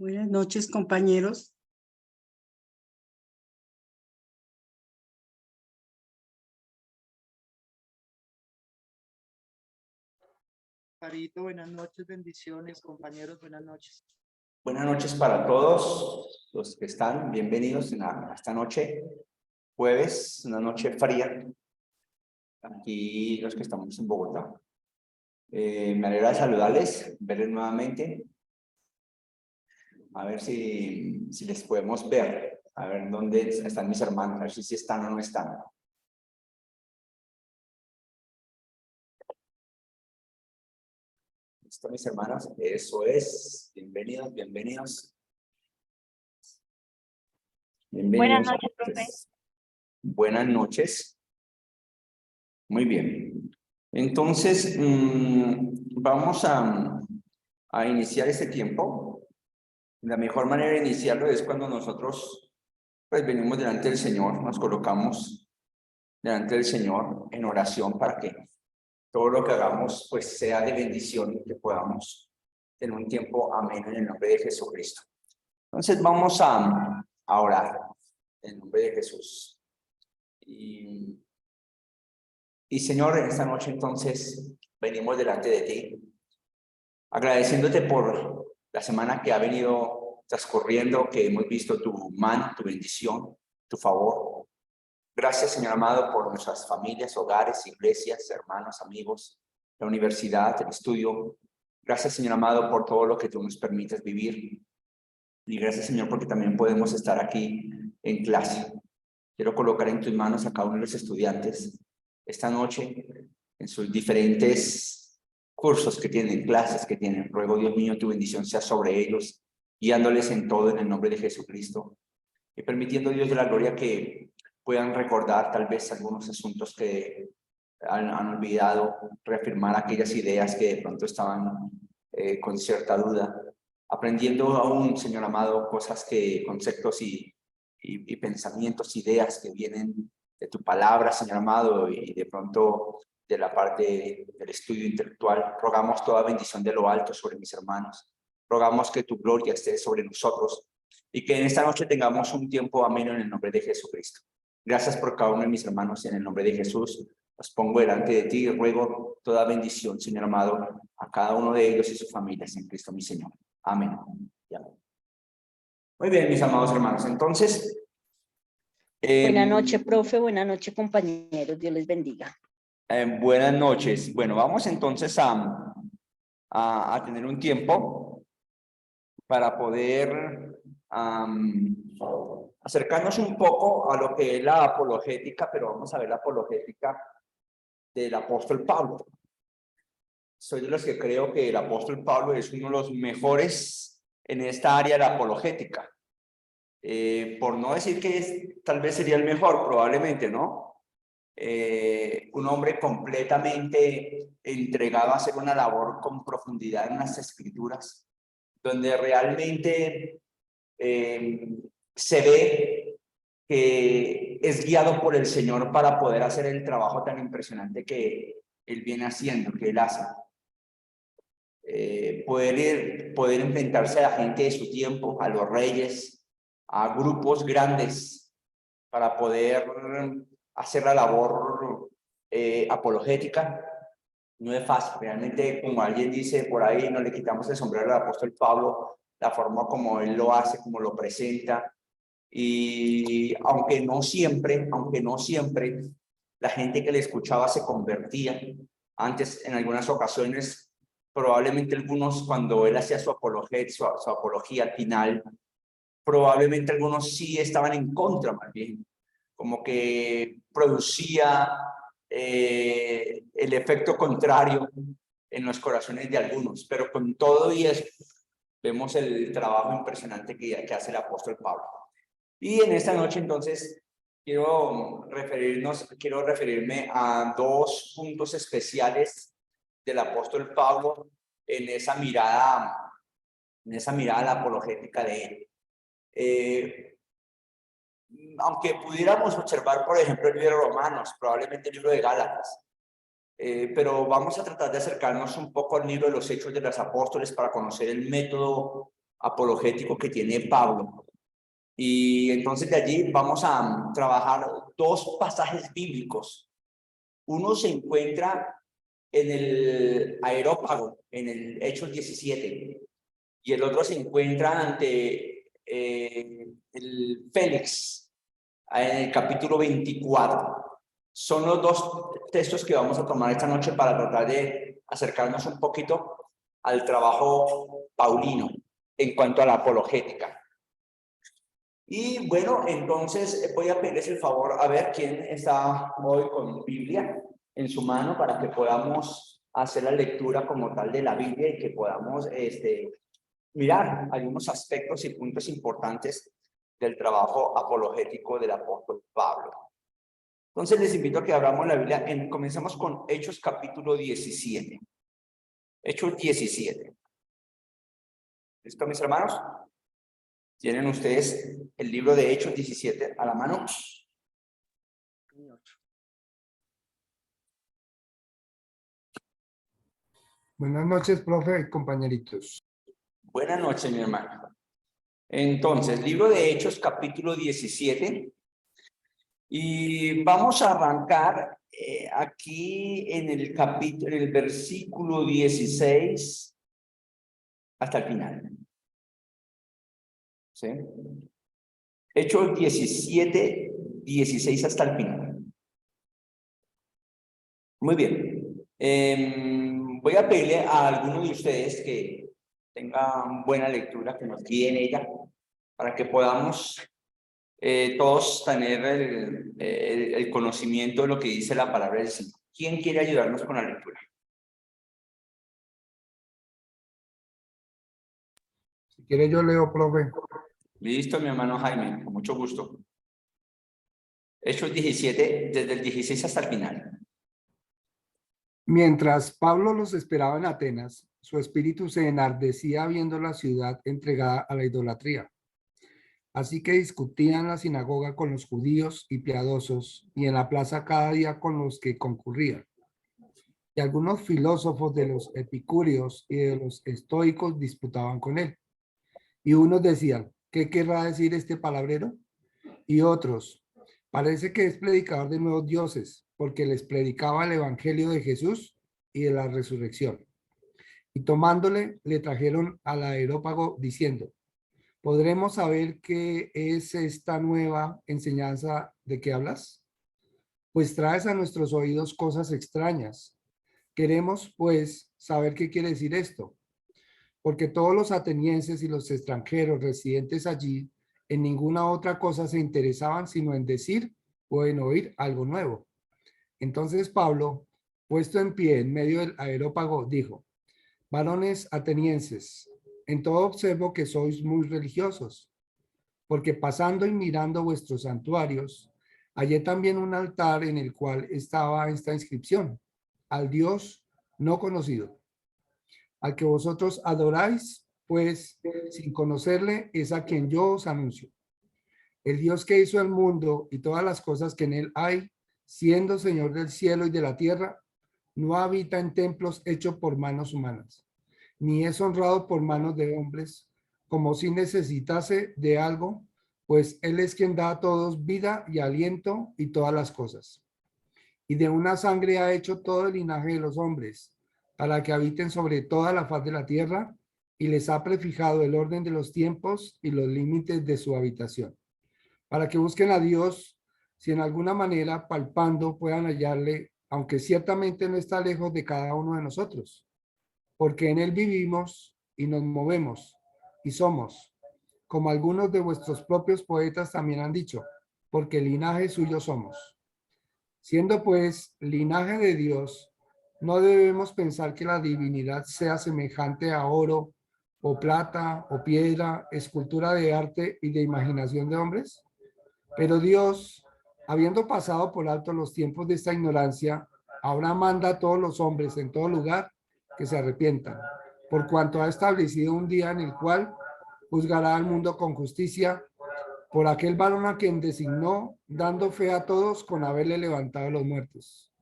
Buenas noches, compañeros. Carito, buenas noches, bendiciones, compañeros, buenas noches. Buenas noches para todos los que están, bienvenidos esta noche, jueves, una noche fría, aquí los que estamos en Bogotá. Me alegra saludarles, verles nuevamente, a ver si les podemos ver, a ver dónde están mis hermanos, a ver si están o no están. ¿Listo, mis hermanos? Eso es, bienvenidos, bienvenidos. Buenas noches, profe. Buenas noches. Muy bien. Entonces, vamos a iniciar este tiempo. La mejor manera de iniciarlo es cuando nosotros pues venimos delante del Señor, nos colocamos delante del Señor en oración para que todo lo que hagamos pues sea de bendición y que podamos tener un tiempo ameno en el nombre de Jesucristo. Entonces vamos a orar en el nombre de Jesús. Y Señor, en esta noche entonces venimos delante de ti, agradeciéndote por la semana que ha venido transcurriendo, que hemos visto tu mano, tu bendición, tu favor. Gracias, Señor amado, por nuestras familias, hogares, iglesias, hermanos, amigos, la universidad, el estudio. Gracias, Señor amado, por todo lo que tú nos permites vivir. Y gracias, Señor, porque también podemos estar aquí en clase. Quiero colocar en tus manos a cada uno de los estudiantes esta noche en sus diferentes cursos que tienen, clases que tienen. Ruego, Dios mío, tu bendición sea sobre ellos, guiándoles en todo en el nombre de Jesucristo y permitiendo, Dios de la gloria, que puedan recordar tal vez algunos asuntos que han olvidado, reafirmar aquellas ideas que de pronto estaban con cierta duda, aprendiendo aún, Señor amado, cosas que, conceptos y pensamientos, ideas que vienen de tu palabra, Señor amado, y de pronto de la parte del estudio intelectual. Rogamos toda bendición de lo alto sobre mis hermanos. Rogamos que tu gloria esté sobre nosotros y que en esta noche tengamos un tiempo ameno en el nombre de Jesucristo. Gracias por cada uno de mis hermanos y en el nombre de Jesús los pongo delante de ti y ruego toda bendición, Señor amado, a cada uno de ellos y sus familias en Cristo mi Señor. Amén. Y amén. Muy bien, mis amados hermanos. Entonces, buenas noches, profe. Buenas noches, compañeros. Dios les bendiga. Buenas noches. Bueno, vamos entonces a tener un tiempo para poder acercarnos un poco a lo que es la apologética, pero vamos a ver la apologética del apóstol Pablo. Soy de los que creo que el apóstol Pablo es uno de los mejores en esta área de la apologética. Por no decir que tal vez sería el mejor, probablemente, ¿no? Un hombre completamente entregado a hacer una labor con profundidad en las escrituras, donde realmente se ve que es guiado por el Señor para poder hacer el trabajo tan impresionante que él viene haciendo, que él hace. Poder enfrentarse a la gente de su tiempo, a los reyes, a grupos grandes, para poder hacer la labor apologética. No es fácil, realmente, como alguien dice por ahí, no le quitamos el sombrero al apóstol Pablo, la forma como él lo hace, como lo presenta, y aunque no siempre, la gente que le escuchaba se convertía. Antes, en algunas ocasiones, probablemente algunos, cuando él hacía su apología al final, probablemente algunos sí estaban en contra, más bien, como que producía el efecto contrario en los corazones de algunos, pero con todo y eso vemos el trabajo impresionante que hace el apóstol Pablo. Y en esta noche entonces quiero referirme a dos puntos especiales del apóstol Pablo en esa mirada a la apologética de él. Aunque pudiéramos observar, por ejemplo, el libro de Romanos, probablemente el libro de Gálatas, pero vamos a tratar de acercarnos un poco al libro de los Hechos de los Apóstoles para conocer el método apologético que tiene Pablo. Y entonces de allí vamos a trabajar dos pasajes bíblicos. Uno se encuentra en el Areópago, en el Hechos 17, y el otro se encuentra ante el Félix, en el capítulo 24. Son los dos textos que vamos a tomar esta noche para tratar de acercarnos un poquito al trabajo paulino en cuanto a la apologética. Y bueno, entonces voy a pedirles el favor a ver quién está hoy con Biblia en su mano para que podamos hacer la lectura como tal de la Biblia y que podamos mirar algunos aspectos y puntos importantes del trabajo apologético del apóstol Pablo. Entonces les invito a que abramos la Biblia. Comencemos con Hechos capítulo 17. Hechos 17. ¿Listo, mis hermanos? ¿Tienen ustedes el libro de Hechos 17 a la mano? Buenas noches, profe y compañeritos. Buenas noches, mi hermano. Entonces, libro de Hechos, capítulo 17. Y vamos a arrancar aquí en el capítulo, en el versículo 16 hasta el final. ¿Sí? Hechos 17, 16 hasta el final. Muy bien. Voy a pedirle a alguno de ustedes que tengan buena lectura, que nos guíe en ella, para que podamos todos tener el conocimiento de lo que dice la palabra del Señor. ¿Quién quiere ayudarnos con la lectura? Si quiere yo leo, profe. Listo, mi hermano Jaime, con mucho gusto. Hechos 17, desde el 16 hasta el final. Mientras Pablo los esperaba en Atenas, su espíritu se enardecía viendo la ciudad entregada a la idolatría. Así que discutía en la sinagoga con los judíos y piadosos, y en la plaza cada día con los que concurrían. Y algunos filósofos de los epicúreos y de los estoicos disputaban con él. Y unos decían, ¿qué querrá decir este palabrero? Y otros, parece que es predicador de nuevos dioses, porque les predicaba el evangelio de Jesús y de la resurrección. Y tomándole, le trajeron al Areópago diciendo, ¿podremos saber qué es esta nueva enseñanza de que hablas? Pues traes a nuestros oídos cosas extrañas. Queremos, pues, saber qué quiere decir esto, porque todos los atenienses y los extranjeros residentes allí en ninguna otra cosa se interesaban sino en decir o en oír algo nuevo. Entonces Pablo, puesto en pie en medio del Areópago, dijo, varones atenienses, en todo observo que sois muy religiosos, porque pasando y mirando vuestros santuarios, hallé también un altar en el cual estaba esta inscripción, al Dios no conocido, al que vosotros adoráis, pues sin conocerle es a quien yo os anuncio. El Dios que hizo el mundo y todas las cosas que en él hay, siendo Señor del cielo y de la tierra, no habita en templos hechos por manos humanas, ni es honrado por manos de hombres, como si necesitase de algo, pues él es quien da a todos vida y aliento y todas las cosas. Y de una sangre ha hecho todo el linaje de los hombres, para que habiten sobre toda la faz de la tierra, y les ha prefijado el orden de los tiempos y los límites de su habitación, para que busquen a Dios, si en alguna manera palpando puedan hallarle, aunque ciertamente no está lejos de cada uno de nosotros, porque en él vivimos y nos movemos y somos, como algunos de vuestros propios poetas también han dicho, porque linaje suyo somos. Siendo pues linaje de Dios, no debemos pensar que la divinidad sea semejante a oro o plata o piedra, escultura de arte y de imaginación de hombres. Pero Dios, habiendo pasado por alto los tiempos de esta ignorancia, ahora manda a todos los hombres en todo lugar que se arrepientan, por cuanto ha establecido un día en el cual juzgará al mundo con justicia por aquel varón a quien designó, dando fe a todos con haberle levantado a los muertos.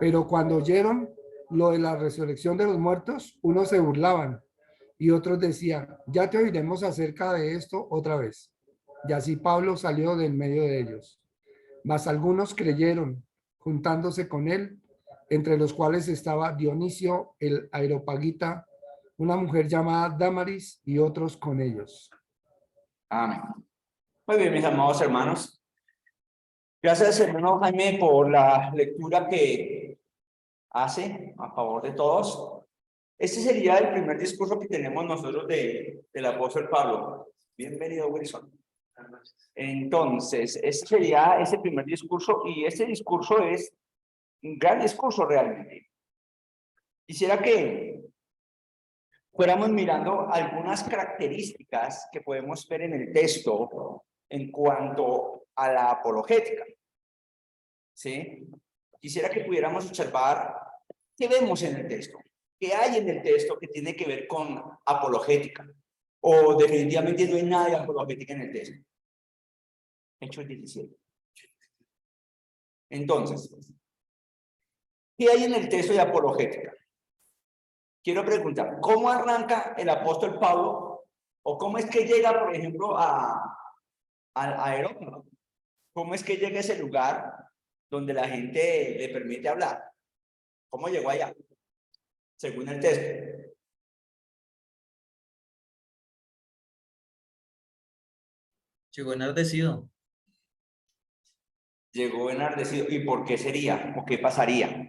Pero cuando oyeron lo de la resurrección de los muertos, unos se burlaban, Y otros decían, ya te oiremos acerca de esto otra vez. Y así Pablo salió del medio de ellos. Mas algunos creyeron, juntándose con él, entre los cuales estaba Dionisio el Areopagita, una mujer llamada Damaris y otros con ellos. Amén. Muy bien, mis amados hermanos. Gracias, hermano Jaime, por la lectura que hace a favor de todos. Este sería el primer discurso que tenemos nosotros del apóstol Pablo. Bienvenido, Wilson. Entonces, este sería ese primer discurso, y este discurso es un gran discurso realmente. Quisiera que fuéramos mirando algunas características que podemos ver en el texto en cuanto a la apologética. ¿Sí? Quisiera que pudiéramos observar qué vemos en el texto, qué hay en el texto que tiene que ver con apologética, o definitivamente no hay nada de apologética en el texto. Hechos 17. Entonces, ¿qué hay en el texto de apologética? Quiero preguntar, ¿cómo arranca el apóstol Pablo? ¿O cómo es que llega, por ejemplo, a Areópago? ¿Cómo es que llega a ese lugar donde la gente le permite hablar? ¿Cómo llegó allá? Según el texto. Llegó enardecido. Llegó enardecido. ¿Y por qué sería? ¿O qué pasaría?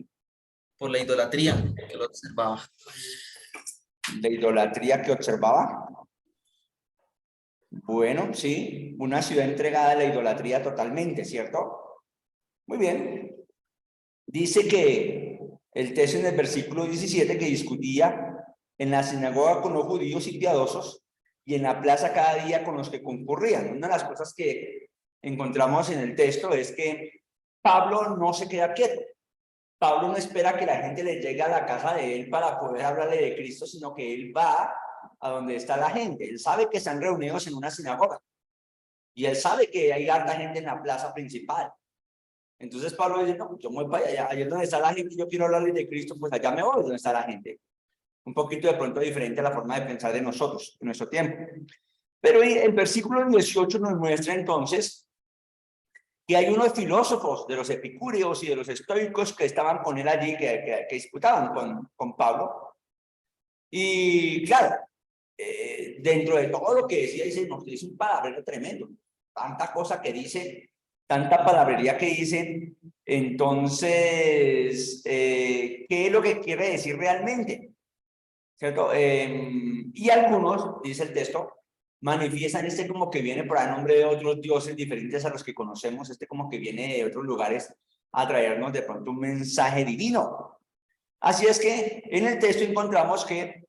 Por la idolatría que lo observaba. ¿La idolatría que observaba? Bueno, sí, una ciudad entregada a la idolatría totalmente, ¿cierto? Muy bien. Dice que el texto en el versículo 17 que discutía en la sinagoga con los judíos y piadosos y en la plaza cada día con los que concurrían. Una de las cosas que encontramos en el texto es que Pablo no se queda quieto. Pablo no espera que la gente le llegue a la casa de él para poder hablarle de Cristo, sino que él va a donde está la gente. Él sabe que están reunidos en una sinagoga y él sabe que hay harta gente en la plaza principal. Entonces Pablo dice, no, yo me voy para allá, donde está la gente, yo quiero hablarles de Cristo, pues allá me voy donde está la gente. Un poquito de pronto diferente a la forma de pensar de nosotros, en nuestro tiempo. Pero el versículo 18 nos muestra entonces que hay unos filósofos de los epicúreos y de los estoicos que estaban con él allí, que disputaban con Pablo. Y claro, dentro de todo lo que decía, dice un palabrero tremendo, tanta cosa que dice, tanta palabrería que dicen. Entonces, ¿qué es lo que quiere decir realmente? ¿Cierto? Y algunos, dice el texto, manifiestan como que viene por el nombre de otros dioses diferentes a los que conocemos, como que viene de otros lugares a traernos de pronto un mensaje divino. Así es que en el texto encontramos que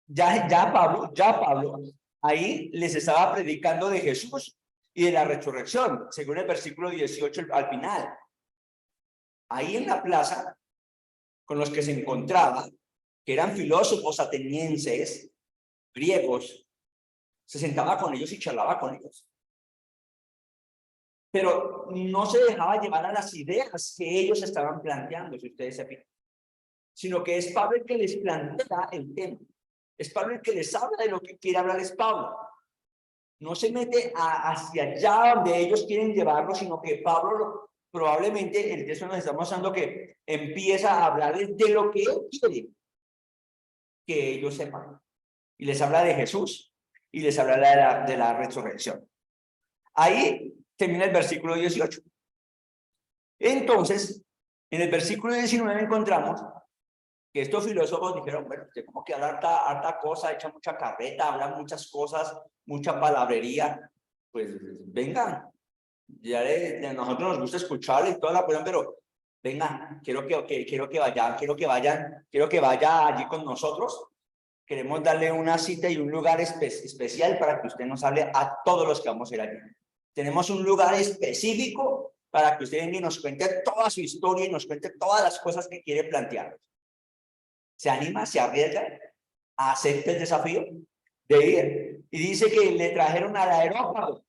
ya Pablo ahí les estaba predicando de Jesús y de la resurrección, según el versículo 18 al final. Ahí en la plaza, con los que se encontraba, que eran filósofos atenienses, griegos, se sentaba con ellos y charlaba con ellos. Pero no se dejaba llevar a las ideas que ellos estaban planteando, si ustedes se fijan, sino que es Pablo el que les plantea el tema. Es Pablo el que les habla de lo que quiere hablarles Pablo. No se mete hacia allá donde ellos quieren llevarlo, sino que Pablo probablemente, el texto nos está mostrando que empieza a hablarles de lo que él quiere que ellos sepan. Y les habla de Jesús y les habla de la resurrección. Ahí termina el versículo 18. Entonces, en el versículo 19 encontramos que estos filósofos dijeron, bueno, usted como que habla harta cosa, echa mucha carreta, habla muchas cosas, mucha palabrería, pues vengan, ya a nosotros nos gusta escucharle y toda la cuestión, pero vengan, quiero que vaya allí con nosotros. Queremos darle una cita y un lugar especial para que usted nos hable a todos los que vamos a ir allí. Tenemos un lugar específico para que usted venga y nos cuente toda su historia y nos cuente todas las cosas que quiere plantear. ¿Se anima? ¿Se arriesga? ¿Acepta el desafío de ir? Y dice que le trajeron al Areópago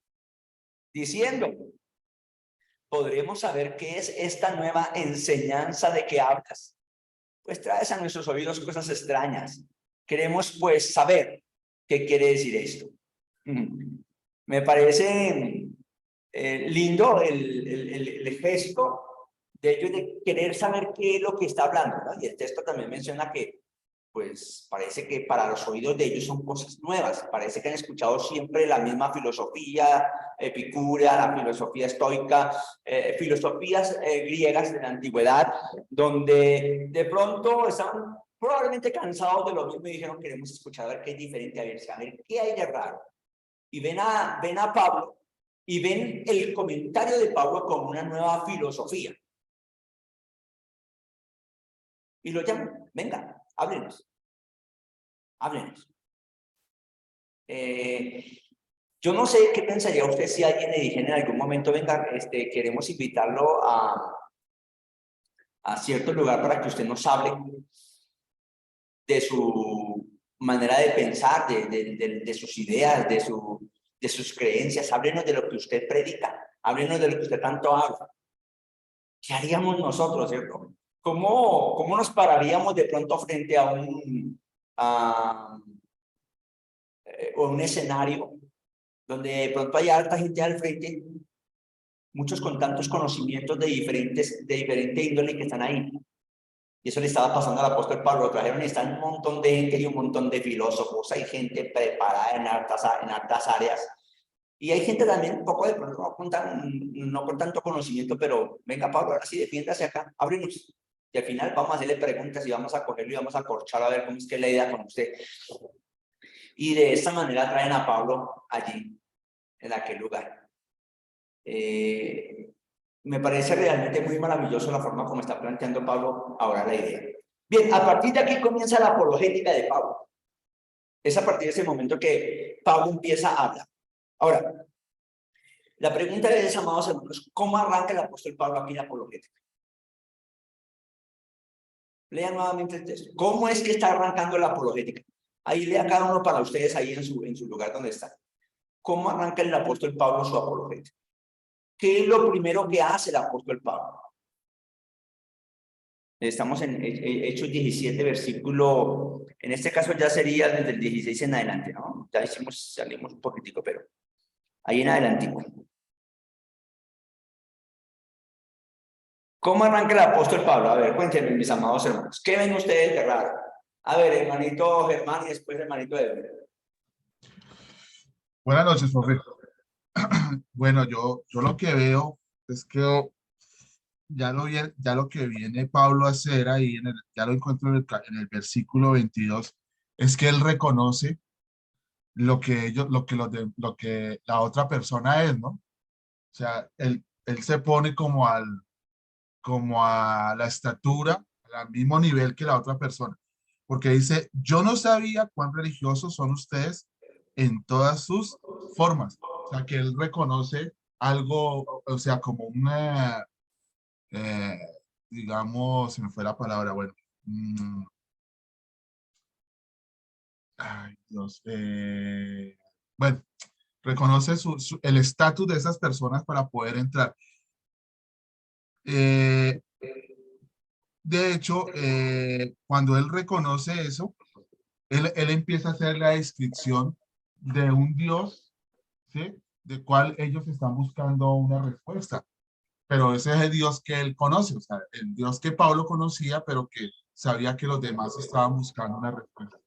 diciendo, ¿podremos saber qué es esta nueva enseñanza de que hablas? pues traes a nuestros oídos cosas extrañas. Queremos pues saber qué quiere decir esto. Me parece lindo el gesto de ellos de querer saber qué es lo que está hablando, ¿no? Y el texto también menciona que pues parece que para los oídos de ellos son cosas nuevas, parece que han escuchado siempre la misma filosofía epicúrea, la filosofía estoica, filosofías griegas de la antigüedad, donde de pronto estaban probablemente cansados de lo mismo y dijeron, queremos escuchar a ver qué es diferente, a ver qué hay de raro. Y ven a Pablo y ven el comentario de Pablo como una nueva filosofía. Y lo llaman, venga, háblenos. Háblenos. Yo no sé qué pensaría usted si alguien le dijera en algún momento, venga, queremos invitarlo a cierto lugar para que usted nos hable de su manera de pensar, de sus ideas, de sus creencias. Háblenos de lo que usted predica, háblenos de lo que usted tanto habla. ¿Qué haríamos nosotros, cierto? ¿Cómo nos pararíamos de pronto frente a un escenario donde de pronto hay alta gente al frente, muchos con tantos conocimientos de diferente índole que están ahí? Y eso le estaba pasando al apóstol Pablo. Trajeron y están un montón de gente y un montón de filósofos, hay gente preparada en hartas áreas. Y hay gente también un poco de pronto no con tanto conocimiento, pero venga Pablo, ahora sí defiéndase acá, ábrenos. Y al final vamos a hacerle preguntas y vamos a cogerlo y vamos a corchar a ver cómo es que la idea con usted. Y de esta manera traen a Pablo allí, en aquel lugar. Me parece realmente muy maravilloso la forma como está planteando Pablo ahora la idea. Bien, a partir de aquí comienza la apologética de Pablo. Es a partir de ese momento que Pablo empieza a hablar. Ahora, la pregunta es, amados hermanos, ¿cómo arranca el apóstol Pablo aquí la apologética? Lean nuevamente el texto. ¿Cómo es que está arrancando la apologética? Ahí lea cada uno para ustedes ahí en su lugar donde está. ¿Cómo arranca el apóstol Pablo su apologética? ¿Qué es lo primero que hace el apóstol Pablo? Estamos en Hechos 17, versículo, en este caso ya sería desde el 16 en adelante, ¿no? Ya salimos un poquitico, pero ahí en adelante. ¿Cómo arranca el apóstol Pablo? A ver, cuéntenme, mis amados hermanos. ¿Qué ven ustedes de raro? A ver, hermanito Germán y después hermanito Edwin. Buenas noches, profe. Bueno, yo lo que veo es que ya lo que viene Pablo a hacer ahí, ya lo encuentro en el versículo 22, es que él reconoce lo que lo que la otra persona es, ¿no? O sea, él se pone como a la estatura, al mismo nivel que la otra persona. Porque dice, yo no sabía cuán religiosos son ustedes en todas sus formas. O sea, que él reconoce algo, o sea, como una, eh, digamos, se me fue la palabra, bueno. Ay, Dios. Bueno, reconoce el estatus de esas personas para poder entrar. De hecho, cuando él reconoce eso, él empieza a hacer la descripción de un Dios, ¿sí? De cual ellos están buscando una respuesta. Pero ese es el Dios que él conoce, o sea, el Dios que Pablo conocía, pero que sabía que los demás estaban buscando una respuesta.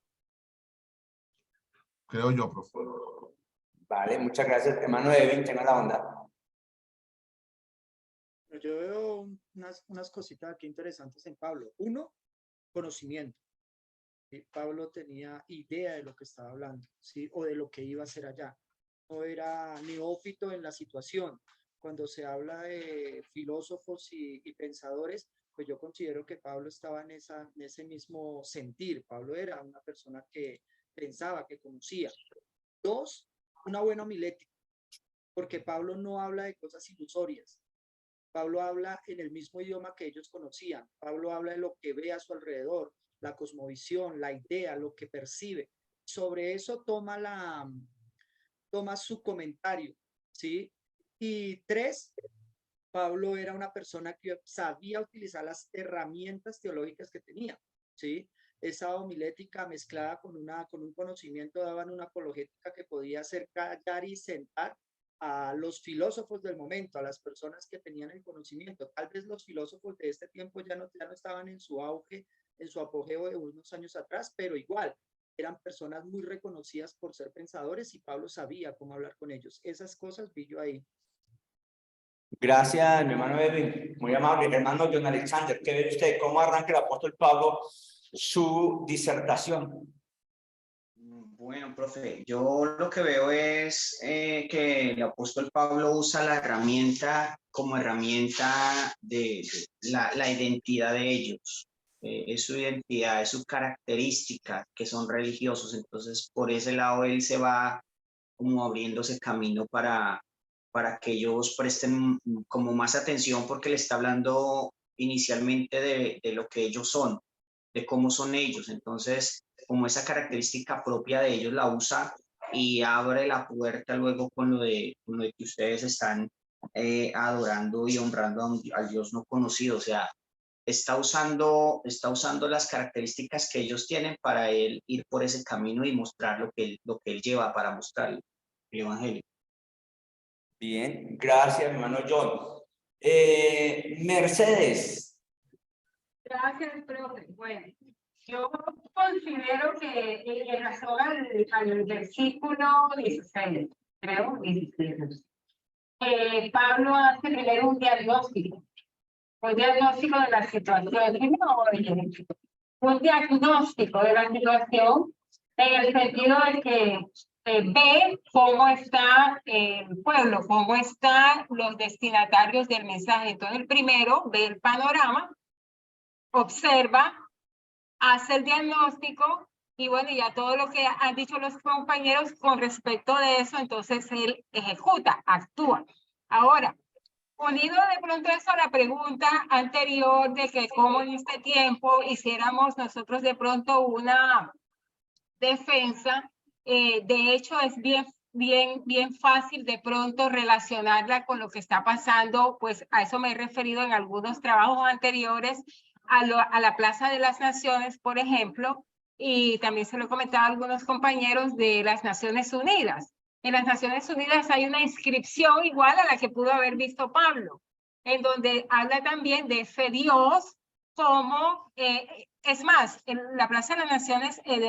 Creo yo, profe. Vale, muchas gracias. Hermano Edwin, tenga la onda. Yo veo unas cositas aquí interesantes en Pablo. Uno, conocimiento. Pablo tenía idea de lo que estaba hablando, ¿sí? O de lo que iba a hacer allá. No era neófito en la situación. Cuando se habla de filósofos y pensadores, pues yo considero que Pablo estaba en ese mismo sentir. Pablo era una persona que pensaba, que conocía. Dos, una buena homilética, porque Pablo no habla de cosas ilusorias. Pablo habla en el mismo idioma que ellos conocían. Pablo habla de lo que ve a su alrededor, la cosmovisión, la idea, lo que percibe. Sobre eso toma su comentario, ¿sí? Y tres, Pablo era una persona que sabía utilizar las herramientas teológicas que tenía. ¿sí? Esa homilética mezclada con un conocimiento daban una apologética que podía hacer callar y sentar a los filósofos del momento, a las personas que tenían el conocimiento. Tal vez los filósofos de este tiempo ya no estaban en su auge, en su apogeo de unos años atrás, pero igual eran personas muy reconocidas por ser pensadores y Pablo sabía cómo hablar con ellos. Esas cosas vi yo ahí. Gracias, mi hermano Edwin. Muy amable. Hermano John Alexander, ¿qué ve usted? ¿Cómo arranca el apóstol Pablo su disertación? Bueno, profe, yo lo que veo es que el apóstol Pablo usa la herramienta como herramienta de la identidad de ellos. Es su identidad, es su característica, que son religiosos. Entonces, por ese lado, él se va como abriéndose camino para que ellos presten como más atención, porque le está hablando inicialmente de lo que ellos son, de cómo son ellos. Entonces, como esa característica propia de ellos la usa y abre la puerta luego con lo de que ustedes están adorando y honrando al Dios no conocido. O sea, está usando las características que ellos tienen para él ir por ese camino y mostrar lo que él lleva para mostrar el evangelio. Bien, gracias, mi hermano John. Mercedes. Gracias, profe. Bueno, yo considero que en razón al versículo 16, creo, 16, Pablo hace primero un diagnóstico de la situación, un diagnóstico de la situación en el sentido de que ve cómo está el pueblo, cómo están los destinatarios del mensaje. Entonces, el primero ve el panorama, observa, hace el diagnóstico y bueno, ya todo lo que han dicho los compañeros con respecto de eso, entonces él ejecuta, actúa. Ahora, unido de pronto eso a la pregunta anterior de que cómo en este tiempo hiciéramos nosotros de pronto una defensa, de hecho es bien fácil de pronto relacionarla con lo que está pasando, pues a eso me he referido en algunos trabajos anteriores, a la Plaza de las Naciones, por ejemplo, y también se lo he comentado a algunos compañeros de las Naciones Unidas. En las Naciones Unidas hay una inscripción igual a la que pudo haber visto Pablo, en donde habla también de ese Dios como, es más, en la Plaza de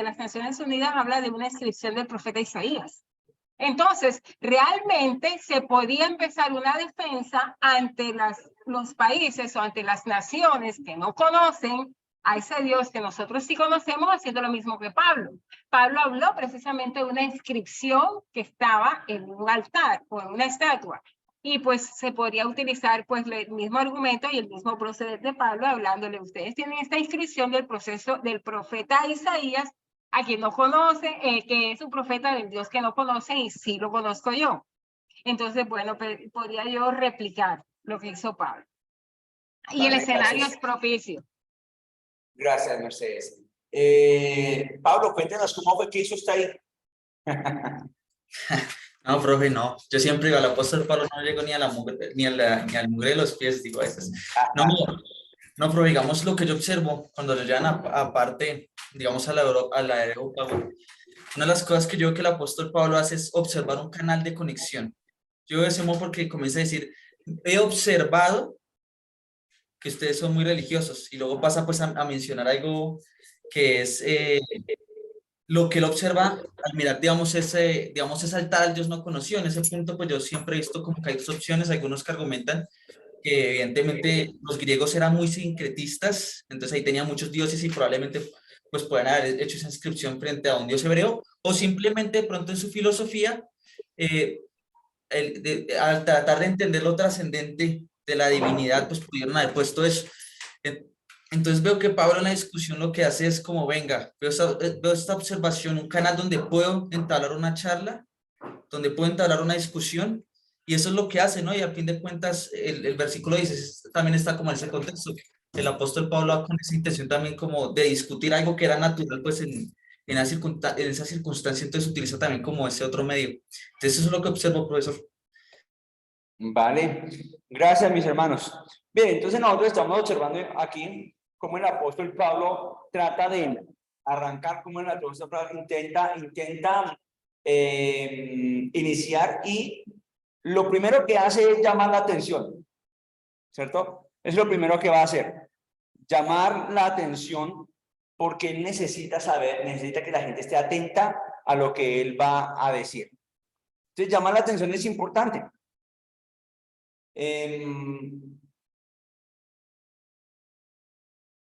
las Naciones Unidas habla de una inscripción del profeta Isaías. Entonces, realmente se podía empezar una defensa ante los países o ante las naciones que no conocen a ese Dios que nosotros sí conocemos, haciendo lo mismo que Pablo. Pablo habló precisamente de una inscripción que estaba en un altar o en una estatua. Y pues se podría utilizar pues el mismo argumento y el mismo proceder de Pablo hablándole, ustedes tienen esta inscripción del proceso del profeta Isaías, a quien no conoce, que es un profeta del Dios que no conocen y sí lo conozco yo. Entonces, bueno, podría yo replicar lo que hizo Pablo. Y vale, el escenario gracias. Es propicio. Gracias, Mercedes. Pablo, cuéntanos cómo fue que hizo usted ahí. No, profe, no. Yo siempre digo, al apóstol Pablo no llego ni a la mugre, ni al mugre de los pies, digo a veces. No, pero digamos lo que yo observo cuando lo llevan aparte, digamos a la Europa, una de las cosas que yo veo que el apóstol Pablo hace es observar un canal de conexión. Yo decimos porque comienza a decir, he observado que ustedes son muy religiosos, y luego pasa pues a mencionar algo que es lo que él observa al mirar, digamos, ese altar al Dios no conocido. En ese punto pues yo siempre he visto como que hay dos opciones, algunos que argumentan que evidentemente los griegos eran muy sincretistas, entonces ahí tenían muchos dioses y probablemente pues puedan haber hecho esa inscripción frente a un dios hebreo, o simplemente de pronto en su filosofía, al tratar de entender lo trascendente de la divinidad, pues pudieron haber puesto eso. Entonces veo que Pablo en la discusión lo que hace es como, venga, veo esta observación, un canal donde puedo entablar una charla, donde puedo entablar una discusión, y eso es lo que hace, ¿no? Y a fin de cuentas, el versículo dice, también está como en ese contexto. El apóstol Pablo va con esa intención también como de discutir algo que era natural, pues en esa circunstancia, entonces utiliza también como ese otro medio. Entonces eso es lo que observo, profesor. Vale, gracias mis hermanos. Bien, entonces nosotros estamos observando aquí cómo el apóstol Pablo trata de arrancar, cómo el apóstol Pablo intenta iniciar, y lo primero que hace es llamar la atención, ¿cierto? Es lo primero que va a hacer, llamar la atención, porque él necesita saber, necesita que la gente esté atenta a lo que él va a decir. Entonces, llamar la atención es importante.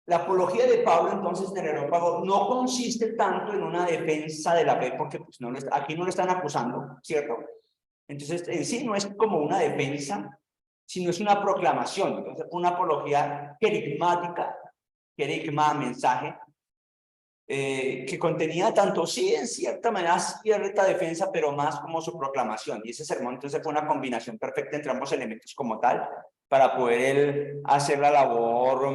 La apología de Pablo, entonces, en el Areópago, no consiste tanto en una defensa de la fe, porque pues, aquí no lo están acusando, ¿cierto? Entonces, en sí no es como una defensa, sino es una proclamación. Entonces, una apología querigmática, querigma, mensaje, que contenía tanto, sí, en cierta manera, cierta defensa, pero más como su proclamación. Y ese sermón, entonces, fue una combinación perfecta entre ambos elementos como tal, para poder él hacer la labor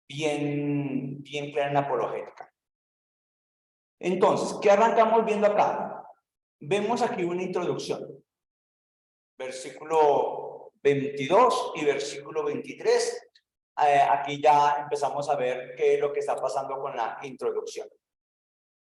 bien clara en la apologética. Entonces, ¿qué arrancamos viendo acá? Vemos aquí una introducción. Versículo 22 y versículo 23. Aquí ya empezamos a ver qué es lo que está pasando con la introducción.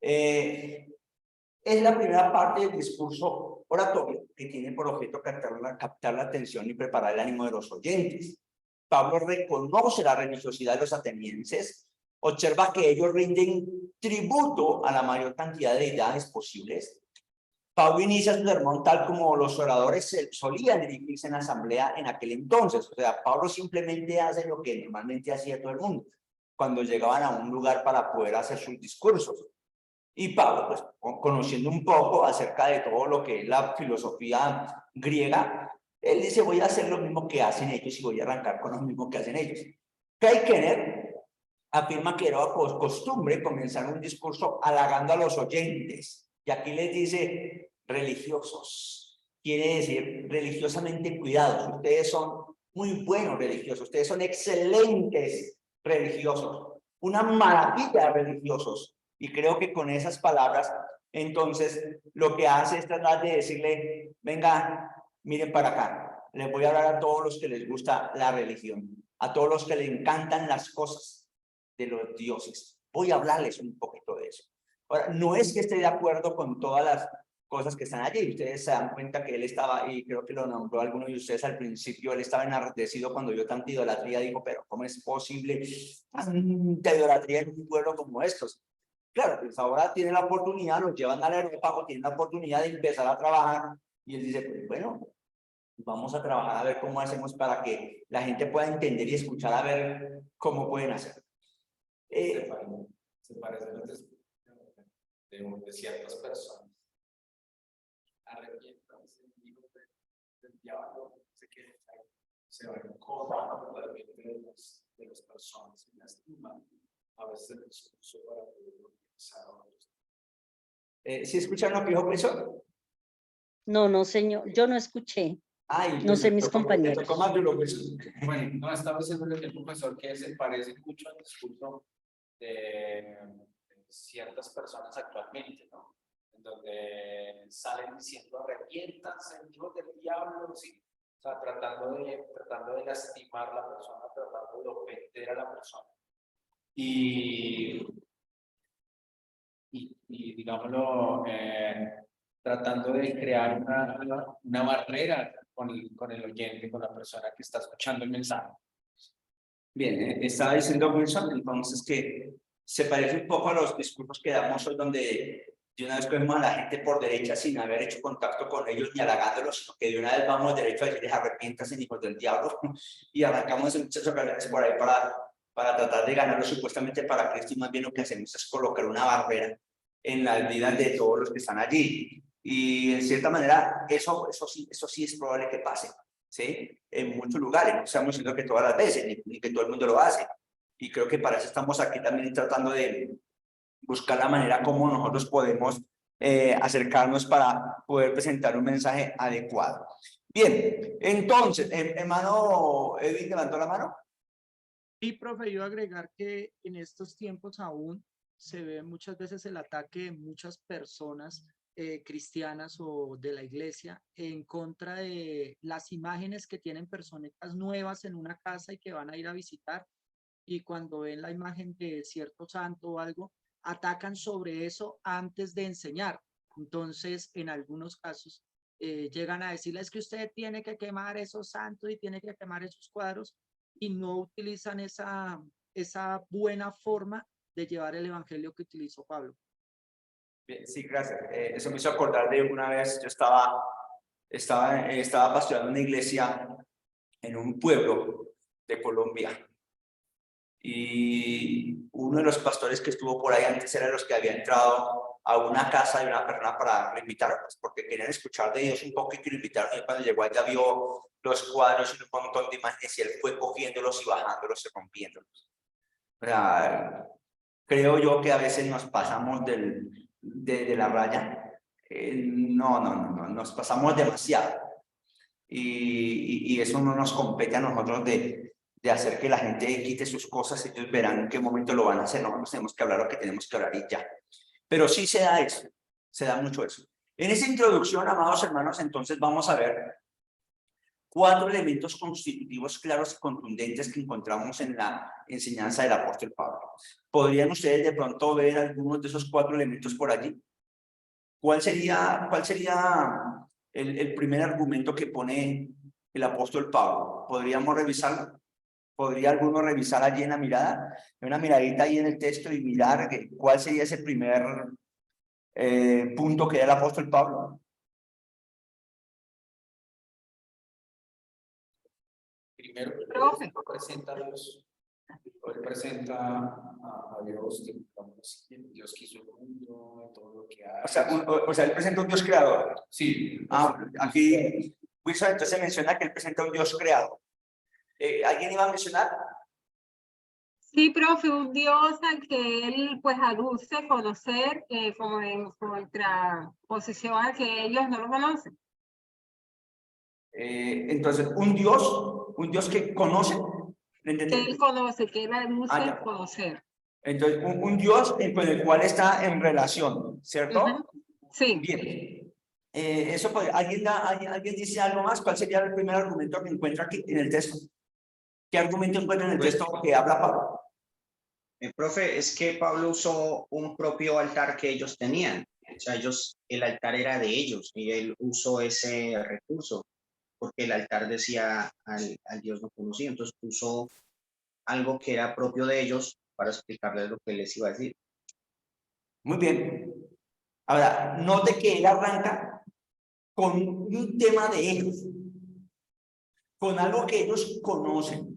Es la primera parte del discurso oratorio que tiene por objeto captar la atención y preparar el ánimo de los oyentes. Pablo reconoce la religiosidad de los atenienses, observa que ellos rinden tributo a la mayor cantidad de deidades posibles. Pablo inicia su sermón tal como los oradores solían dirigirse en asamblea en aquel entonces. O sea, Pablo simplemente hace lo que normalmente hacía todo el mundo cuando llegaban a un lugar para poder hacer sus discursos. Y Pablo, pues, conociendo un poco acerca de todo lo que es la filosofía griega, él dice, voy a hacer lo mismo que hacen ellos y voy a arrancar con lo mismo que hacen ellos. Kai Kenner afirma que era costumbre comenzar un discurso halagando a los oyentes. Y aquí les dice religiosos, quiere decir religiosamente cuidados. Ustedes son muy buenos religiosos, ustedes son excelentes religiosos, una maravilla de religiosos. Y creo que con esas palabras, entonces, lo que hace es tratar de decirle, venga, miren para acá, les voy a hablar a todos los que les gusta la religión, a todos los que les encantan las cosas de los dioses. Voy a hablarles un poquito de eso. Ahora, no es que esté de acuerdo con todas las cosas que están allí. Ustedes se dan cuenta que él estaba, y creo que lo nombró alguno de ustedes al principio, él estaba enardecido cuando vio tanta idolatría. Dijo, pero ¿cómo es posible tanta idolatría en un pueblo como estos? Claro, pues ahora tienen la oportunidad, los llevan al Areópago, tienen la oportunidad de empezar a trabajar. Y él dice, pues bueno, vamos a trabajar a ver cómo hacemos para que la gente pueda entender y escuchar a ver cómo pueden hacer. Se parece a los de ciertas personas. Arrepiéntanse, digo, del diablo, se va en contra totalmente de las personas y lastiman a veces el discurso para poder utilizar a otros. ¿Sí escucharon lo que dijo Cristo? No, señor, yo no escuché. Ay, no sé mis compañeros. Bueno, no, estaba diciendo el profesor que se parece mucho al discurso de ciertas personas actualmente, ¿no? En donde salen diciendo arrepiéntanse, hijos del diablo, ¿sí? O sea, tratando de lastimar a la persona, tratando de ofender a la persona. Y digámoslo, tratando de crear una barrera con el oyente, con la persona que está escuchando el mensaje. Bien, estaba diciendo Wilson entonces que se parece un poco a los discursos que damos hoy, donde de una vez cogemos a la gente por derecha sin haber hecho contacto con ellos ni halagándolos, sino que de una vez vamos derecho a decirles arrepiéntanse, hijos del diablo, y arrancamos en muchas ocasiones por ahí para tratar de ganarlo supuestamente para Cristo, y más bien lo que hacemos es colocar una barrera en las vidas de todos los que están allí. Y en cierta manera eso sí es probable que pase, ¿sí? En muchos lugares. No estamos diciendo que todas las veces, ni que todo el mundo lo hace. Y creo que para eso estamos aquí también tratando de buscar la manera como nosotros podemos acercarnos para poder presentar un mensaje adecuado. Bien, entonces, hermano Edwin, ¿levantó la mano? Y, profe, yo agregar que en estos tiempos aún se ve muchas veces el ataque de muchas personas cristianas o de la iglesia en contra de las imágenes que tienen personas nuevas en una casa y que van a ir a visitar, y cuando ven la imagen de cierto santo o algo, atacan sobre eso antes de enseñar. Entonces, en algunos casos, llegan a decirles que usted tiene que quemar esos santos y tiene que quemar esos cuadros, y no utilizan esa buena forma de llevar el evangelio que utilizó Pablo. Bien, sí, gracias. Eso me hizo acordar de una vez, yo estaba pastoreando una iglesia en un pueblo de Colombia, y uno de los pastores que estuvo por ahí antes era los que había entrado a una casa de una persona para invitar, pues, porque querían escuchar de Dios un poco, y que lo invitaron, y cuando llegó allá vio los cuadros y un montón de imágenes, y él fue cogiéndolos y bajándolos y rompiéndolos. O sea, creo yo que a veces nos pasamos de la raya. No, nos pasamos demasiado. Y eso no nos compete a nosotros de hacer que la gente quite sus cosas. Ellos verán en qué momento lo van a hacer. Nosotros tenemos que hablar lo que tenemos que hablar y ya. Pero sí se da eso, se da mucho eso. En esa introducción, amados hermanos, entonces vamos a ver 4 elementos constitutivos claros y contundentes que encontramos en la enseñanza del apóstol Pablo. ¿Podrían ustedes de pronto ver algunos de esos 4 elementos por allí? ¿Cuál sería el primer argumento que pone el apóstol Pablo? ¿Podríamos revisarlo? ¿Podría alguno revisar allí en la mirada? Una miradita ahí en el texto y mirar cuál sería ese primer punto que da el apóstol Pablo. Primero, Profe. presenta a Dios. Él presenta a Dios, digamos, Dios que hizo el mundo, todo lo que hay. O sea, él presenta un Dios creador. Sí. Aquí Wilson entonces menciona que él presenta un Dios creador. ¿Alguien iba a mencionar? Sí, profe, un Dios al que él pues aduce conocer como en contraposición a que ellos no lo conocen. Entonces, un Dios que conoce. Que él conoce, que él aduce conocer. Entonces, un Dios con el cual está en relación, ¿cierto? Sí. Bien. Eso puede, ¿alguien dice algo más? ¿Cuál sería el primer argumento que encuentra aquí en el texto? ¿Qué argumento encuentra en el texto que habla Pablo? Profe, es que Pablo usó un propio altar que ellos tenían. O sea, el altar era de ellos y él usó ese recurso porque el altar decía al Dios no conocido. Entonces usó algo que era propio de ellos para explicarles lo que les iba a decir. Muy bien. Ahora, note que él arranca con un tema de ellos, con algo que ellos conocen.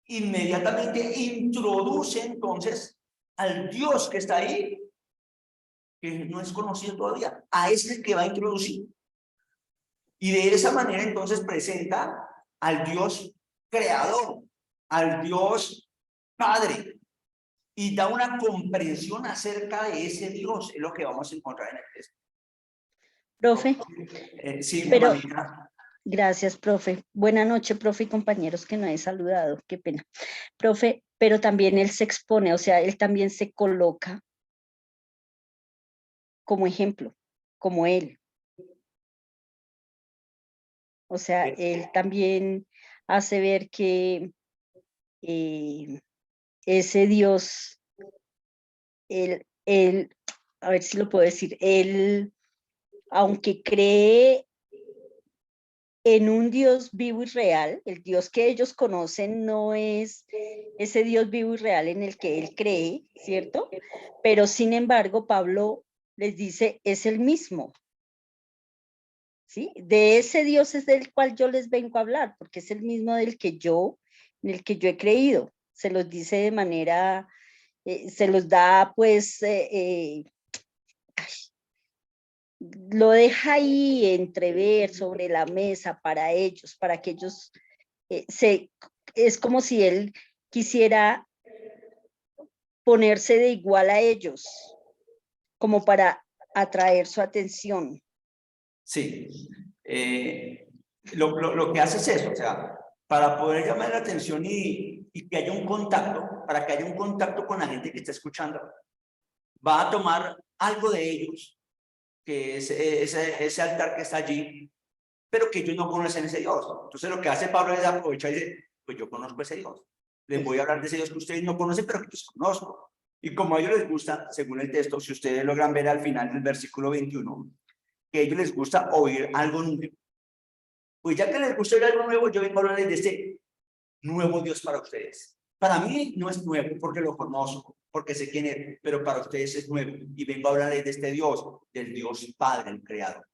Inmediatamente introduce entonces al Dios que está ahí, que no es conocido todavía, a ese que va a introducir. Y de esa manera entonces presenta al Dios creador, al Dios Padre, y da una comprensión acerca de ese Dios. Es lo que vamos a encontrar en el texto. Profe, Sí, pero Marina. gracias, profe. Buenas noches, profe y compañeros que no he saludado, qué pena. Profe, pero también él se expone, o sea, él también se coloca como ejemplo, como él. O sea, él también hace ver que ese Dios, a ver si lo puedo decir, él, aunque cree en un Dios vivo y real, el Dios que ellos conocen no es ese Dios vivo y real en el que él cree, ¿cierto? Pero sin embargo, Pablo les dice, es el mismo. ¿Sí? De ese Dios es del cual yo les vengo a hablar, porque es el mismo en el que yo he creído. Se los dice de manera, se los da pues, lo deja ahí entrever sobre la mesa para ellos, para que ellos, es como si él quisiera ponerse de igual a ellos, como para atraer su atención. Sí, lo que hace es eso, o sea, para poder llamar la atención y que haya un contacto, para que haya un contacto con la gente que está escuchando, va a tomar algo de ellos que es ese altar que está allí, pero que ellos no conocen ese Dios. Entonces lo que hace Pablo es aprovechar y dice, pues yo conozco ese Dios. Les voy a hablar de ese Dios que ustedes no conocen, pero que yo conozco. Y como a ellos les gusta, según el texto, si ustedes logran ver al final del versículo 21, que a ellos les gusta oír algo nuevo. Pues ya que les gusta oír algo nuevo, yo vengo a hablarles de este nuevo Dios para ustedes. Para mí no es nuevo porque lo conozco, porque sé quién es, pero para ustedes es nuevo. Y vengo a hablarles de este Dios, del Dios Padre, el Creador.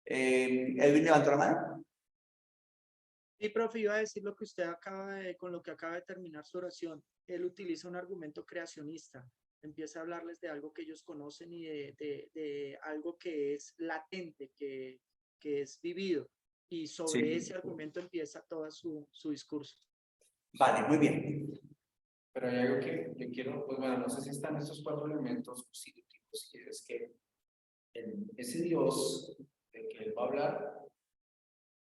Edwin, levantó la mano. Y profe, iba a decir lo que usted con lo que acaba de terminar su oración. Él utiliza un argumento creacionista. Empieza a hablarles de algo que ellos conocen y de algo que es latente, que es vivido. Y sobre ese argumento empieza todo su discurso. Vale, muy bien. Pero hay algo que yo quiero, pues bueno, no sé si están estos 4 elementos constitutivos, que es que ese Dios de que él va a hablar,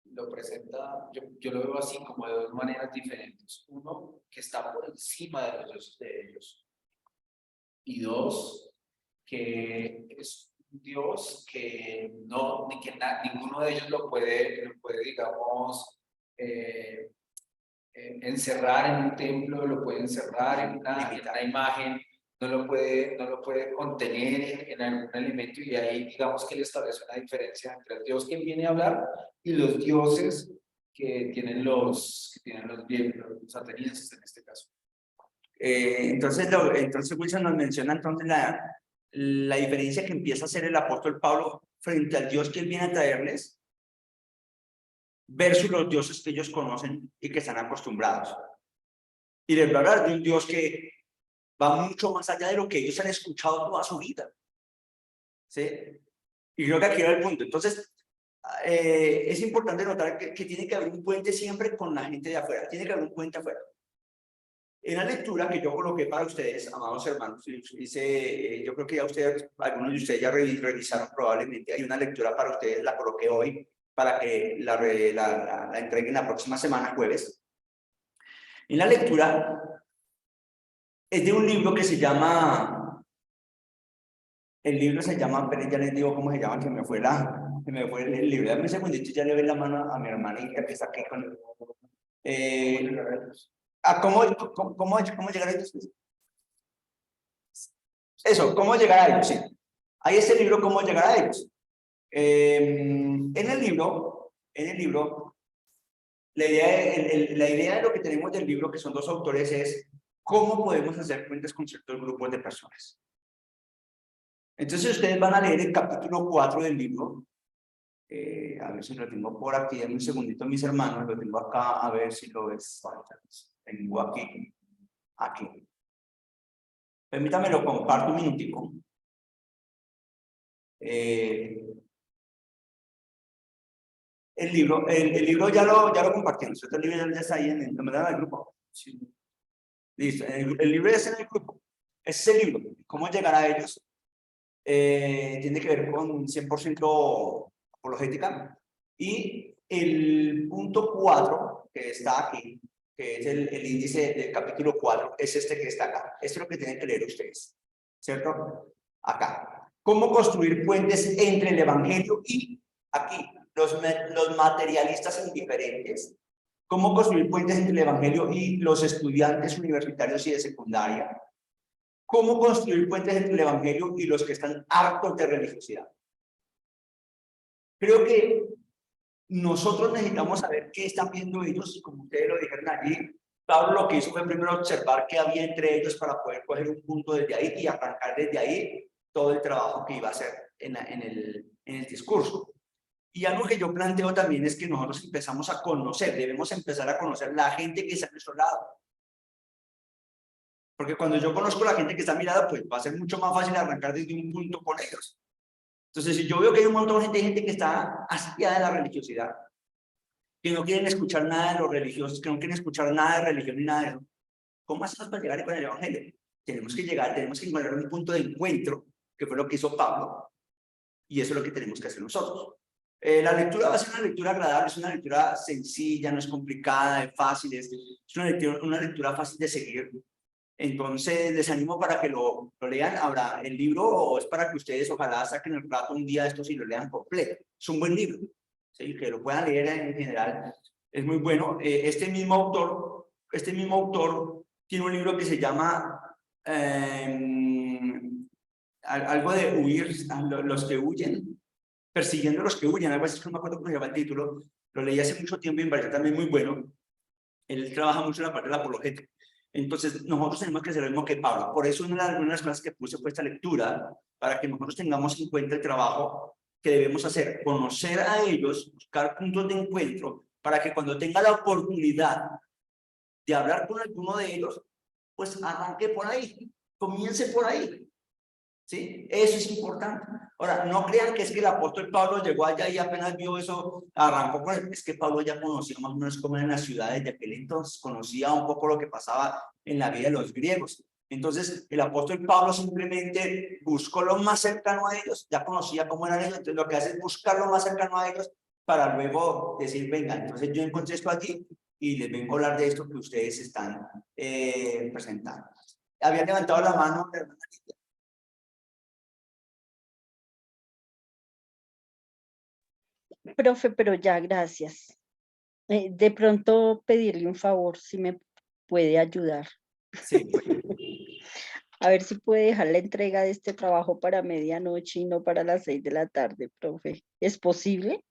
lo presenta, yo lo veo así como de 2 maneras diferentes. Uno, que está por encima de los dioses de ellos. Y 2, que es un Dios que no, ni que ninguno de ellos lo puede digamos, encerrar en un templo, lo puede encerrar en una imagen, no lo puede contener en algún elemento, y ahí digamos que él establece una diferencia entre el Dios que viene a hablar y los dioses que tienen los atenienses en este caso. Entonces Wilson nos menciona entonces la diferencia que empieza a hacer el apóstol Pablo frente al Dios que él viene a traerles versus los dioses que ellos conocen y que están acostumbrados. Y les va a hablar de un Dios que va mucho más allá de lo que ellos han escuchado toda su vida. ¿Sí? Y creo que aquí era el punto. Entonces, es importante notar que tiene que haber un puente siempre con la gente de afuera. Tiene que haber un puente afuera. En la lectura que yo coloqué para ustedes, amados hermanos, dice, yo creo que ya ustedes, algunos de ustedes ya revisaron probablemente, hay una lectura para ustedes, la coloqué hoy, para que la entreguen la próxima semana, jueves. En la lectura es de un libro que se llama, pero ya les digo cómo se llama, que me fue el libro. Dame un segundito, ya le doy la mano a mi hermanita que está aquí con... ¿Cómo llegar a ellos? Eso, ¿cómo llegar a ellos? Sí. Hay ese libro, ¿Cómo llegar a ellos? En el libro, la idea de lo que tenemos del libro, que son 2 autores, es cómo podemos hacer cuentas con ciertos grupos de personas. Entonces ustedes van a leer el capítulo 4 del libro. A ver si lo tengo por aquí, dame un segundito, mis hermanos, lo tengo acá, a ver si lo ves. Tengo aquí. Permítame, lo comparto un minutico. El libro ya lo compartimos. El libro ya está ahí en el grupo. Sí. Listo, el libro ya está en el grupo. Ese es el libro. ¿Cómo llegar a ellos? Tiene que ver con 100% apologética. Y el punto 4, que está aquí, que es el índice del capítulo 4, es este que está acá. Esto es lo que tienen que leer ustedes, ¿cierto? Acá. ¿Cómo construir puentes entre el evangelio y aquí, los materialistas indiferentes? ¿Cómo construir puentes entre el evangelio y los estudiantes universitarios y de secundaria? ¿Cómo construir puentes entre el evangelio y los que están hartos de religiosidad? Creo que nosotros necesitamos saber qué están viendo ellos, y como ustedes lo dijeron allí, Pablo lo que hizo fue primero observar qué había entre ellos para poder coger un punto desde ahí y arrancar desde ahí todo el trabajo que iba a hacer en el discurso. Y algo que yo planteo también es que nosotros empezamos a conocer, debemos empezar a conocer la gente que está a nuestro lado. Porque cuando yo conozco la gente que está a mi lado, pues va a ser mucho más fácil arrancar desde un punto con ellos. Entonces, si yo veo que hay un montón de gente que está hastiada de la religiosidad, que no quieren escuchar nada de los religiosos, que no quieren escuchar nada de religión ni nada de eso, ¿cómo hacemos para llegar con el evangelio? Tenemos que encontrar un punto de encuentro, que fue lo que hizo Pablo, y eso es lo que tenemos que hacer nosotros. La lectura va a ser una lectura agradable, es una lectura sencilla, no es complicada, es fácil, es una lectura fácil de seguir. Entonces, les animo para que lo lean. Ahora, el libro es para que ustedes ojalá saquen el rato un día estos y lo lean completo. Es un buen libro, ¿sí? Que lo puedan leer en general. Es muy bueno. Este mismo autor tiene un libro que se llama algo de huir, los que huyen, persiguiendo a los que huyen, algo así, no me acuerdo cómo se llama el título. Lo leí hace mucho tiempo y me pareció también muy bueno. Él trabaja mucho en la parte de la apologética. Entonces, nosotros tenemos que hacer lo mismo que Pablo. Por eso una de las cosas que puse fue esta lectura, para que nosotros tengamos en cuenta el trabajo que debemos hacer, conocer a ellos, buscar puntos de encuentro, para que cuando tenga la oportunidad de hablar con alguno de ellos, pues arranque por ahí, comience por ahí. ¿Sí? Eso es importante. Ahora, no crean que es que el apóstol Pablo llegó allá y apenas vio eso, arrancó con él. Es que Pablo ya conocía más o menos cómo eran las ciudades de aquel entonces, conocía un poco lo que pasaba en la vida de los griegos. Entonces, el apóstol Pablo simplemente buscó lo más cercano a ellos, ya conocía cómo eran ellos, entonces lo que hace es buscar lo más cercano a ellos para luego decir, venga, entonces yo encontré esto aquí y les vengo a hablar de esto que ustedes están presentando. Había levantado la mano la hermana Lidia. Profe, pero ya, gracias. De pronto pedirle un favor, si me puede ayudar. Sí. A ver si puede dejar la entrega de este trabajo para medianoche y no para las 6 de la tarde, profe. ¿Es posible?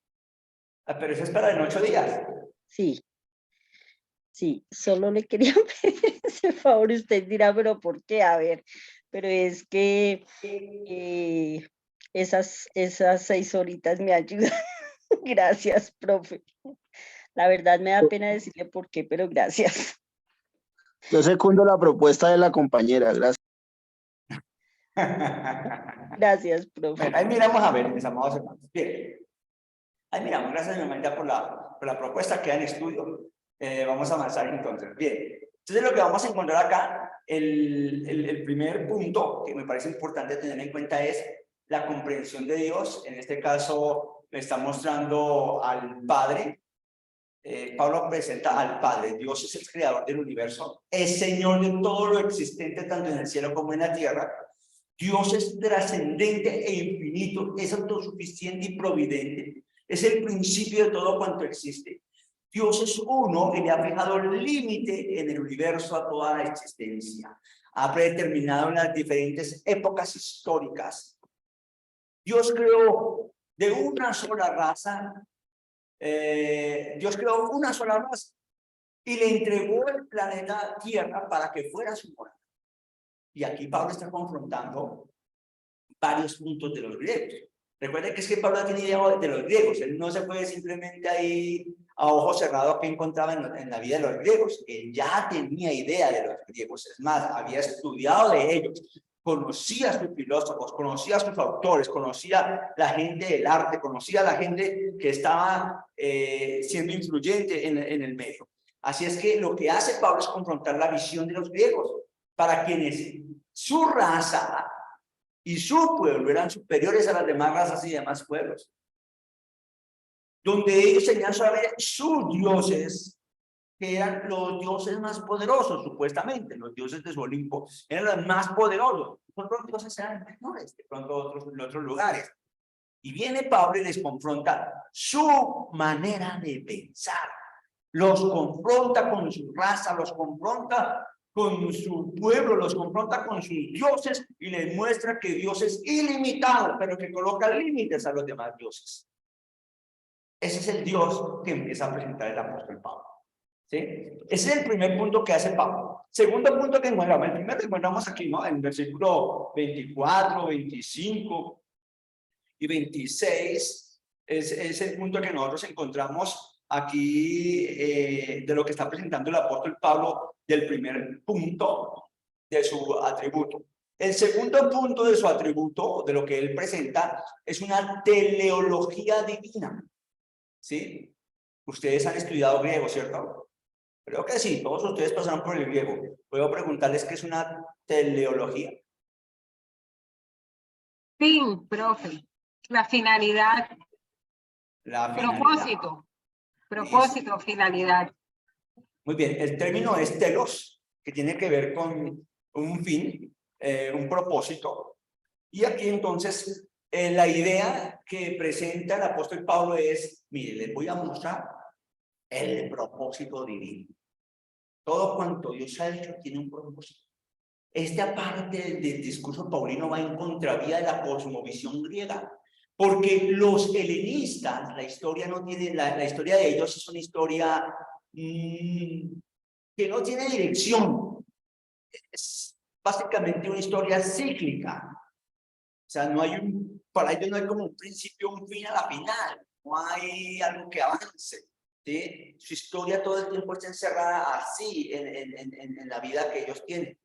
Pero eso es para en 8 días. Sí. Sí, solo le quería pedir ese favor. Usted dirá, pero ¿por qué? A ver, pero es que esas 6 horitas me ayudan. Gracias, profe. La verdad me da pena decirle por qué, pero gracias. Yo secundo la propuesta de la compañera, gracias. Gracias, profe. Bueno, ahí miramos a ver, mis amados hermanos. Bien. Ahí miramos, gracias mi hermana por la propuesta, queda en estudio. Vamos a avanzar entonces. Bien. Entonces lo que vamos a encontrar acá, el primer punto que me parece importante tener en cuenta es la comprensión de Dios. En este caso me está mostrando al Padre. Pablo presenta al Padre. Dios es el creador del universo, es Señor de todo lo existente tanto en el cielo como en la tierra. Dios es trascendente e infinito, es autosuficiente y providente, es el principio de todo cuanto existe. Dios es uno y le ha fijado el límite en el universo a toda la existencia. Ha predeterminado las diferentes épocas históricas. Dios creó de una sola raza. Dios creó una sola raza y le entregó el planeta Tierra para que fuera su morada. Y aquí Pablo está confrontando varios puntos de los griegos. Recuerden que es que Pablo tiene idea de los griegos. Él no se puede simplemente ahí a ojo cerrado que encontraba en la vida de los griegos. Él ya tenía idea de los griegos. Es más, había estudiado de ellos. Conocía a sus filósofos, conocía a sus autores, conocía la gente del arte, conocía a la gente que estaba siendo influyente en el medio. Así es que lo que hace Pablo es confrontar la visión de los griegos, para quienes su raza y su pueblo eran superiores a las demás razas y demás pueblos, donde ellos tenían solamente sus dioses, que eran los dioses más poderosos, supuestamente, los dioses de su Olimpo, eran los más poderosos. Otros dioses eran menores, de pronto en otros lugares. Y viene Pablo y les confronta su manera de pensar. Los confronta con su raza, los confronta con su pueblo, los confronta con sus dioses y les muestra que Dios es ilimitado, pero que coloca límites a los demás dioses. Ese es el Dios que empieza a presentar el apóstol Pablo. ¿Sí? Ese es el primer punto que hace Pablo. Segundo punto que encontramos, el primero que encontramos aquí, ¿no? En el versículo 24, 25 y 26, es el punto que nosotros encontramos aquí de lo que está presentando el apóstol Pablo, del primer punto de su atributo. El segundo punto de su atributo, de lo que él presenta, es una teleología divina. ¿Sí? Ustedes han estudiado griego, ¿cierto? Creo que sí, todos ustedes pasaron por el griego. Puedo preguntarles qué es una teleología. Sí, profe. La finalidad. La finalidad. Propósito, finalidad. Muy bien, el término es telos, que tiene que ver con un fin, un propósito. Y aquí entonces la idea que presenta el apóstol Pablo es, mire, les voy a mostrar el propósito divino. Todo cuanto Dios ha hecho tiene un propósito. Esta parte del discurso paulino va en contravía de la cosmovisión griega, porque los helenistas, la historia no tiene, la historia de ellos es una historia que no tiene dirección. Es básicamente una historia cíclica. O sea, no hay para ellos no hay como un principio, un fin a la final. No hay algo que avance. ¿Sí? Su historia todo el tiempo está encerrada así en la vida que ellos tienen.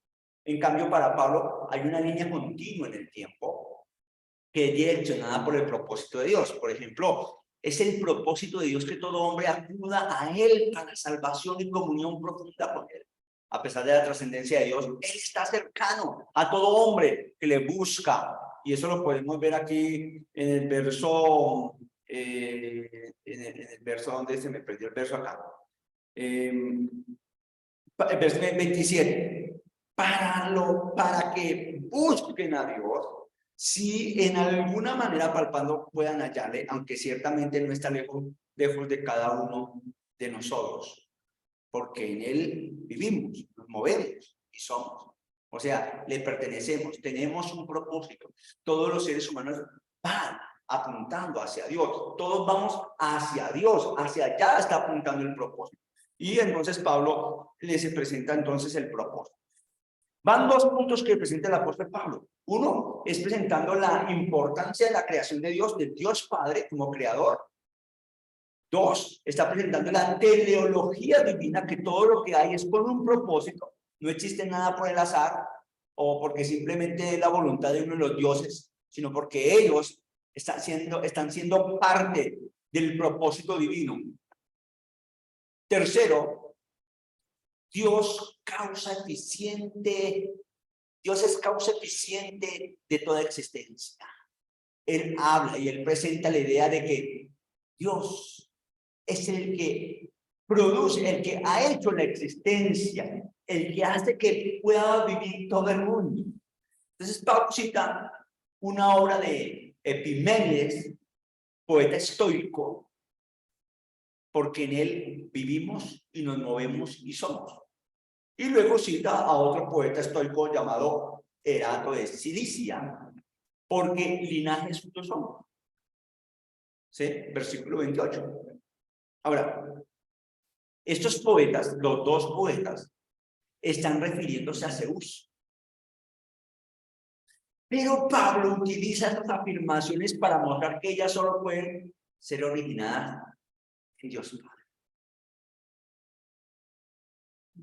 En cambio, para Pablo hay una línea continua en el tiempo que es direccionada por el propósito de Dios. Por ejemplo, es el propósito de Dios que todo hombre acuda a Él para salvación y comunión profunda con Él. A pesar de la trascendencia de Dios, Él está cercano a todo hombre que le busca. Y eso lo podemos ver aquí en el verso, en el verso donde se me perdió el verso acá. El verso 27. Para que busquen a Dios, si en alguna manera palpando puedan hallarle, aunque ciertamente no está lejos de cada uno de nosotros, porque en Él vivimos, nos movemos y somos. O sea, le pertenecemos, tenemos un propósito. Todos los seres humanos van apuntando hacia Dios, todos vamos hacia Dios, hacia allá está apuntando el propósito. Y entonces Pablo les presenta entonces el propósito. Van dos puntos que presenta el apóstol Pablo. Uno es presentando la importancia de la creación de Dios, del Dios Padre como creador. Dos, está presentando la teleología divina, que todo lo que hay es con un propósito. No existe nada por el azar o porque simplemente es la voluntad de uno de los dioses, sino porque ellos están siendo parte del propósito divino. Tercero, Dios es causa eficiente de toda existencia. Él habla y él presenta la idea de que Dios es el que produce, el que ha hecho la existencia, el que hace que pueda vivir todo el mundo. Entonces Pablo cita una obra de Epiménides, poeta estoico, porque en él vivimos y nos movemos y somos. Y luego cita a otro poeta estoico llamado Erato de Cilicia, porque linajes suyos somos. ¿Sí? Versículo 28. Ahora, estos poetas, los dos poetas, están refiriéndose a Zeus. Pero Pablo utiliza estas afirmaciones para mostrar que ellas solo pueden ser originadas en Dios Padre.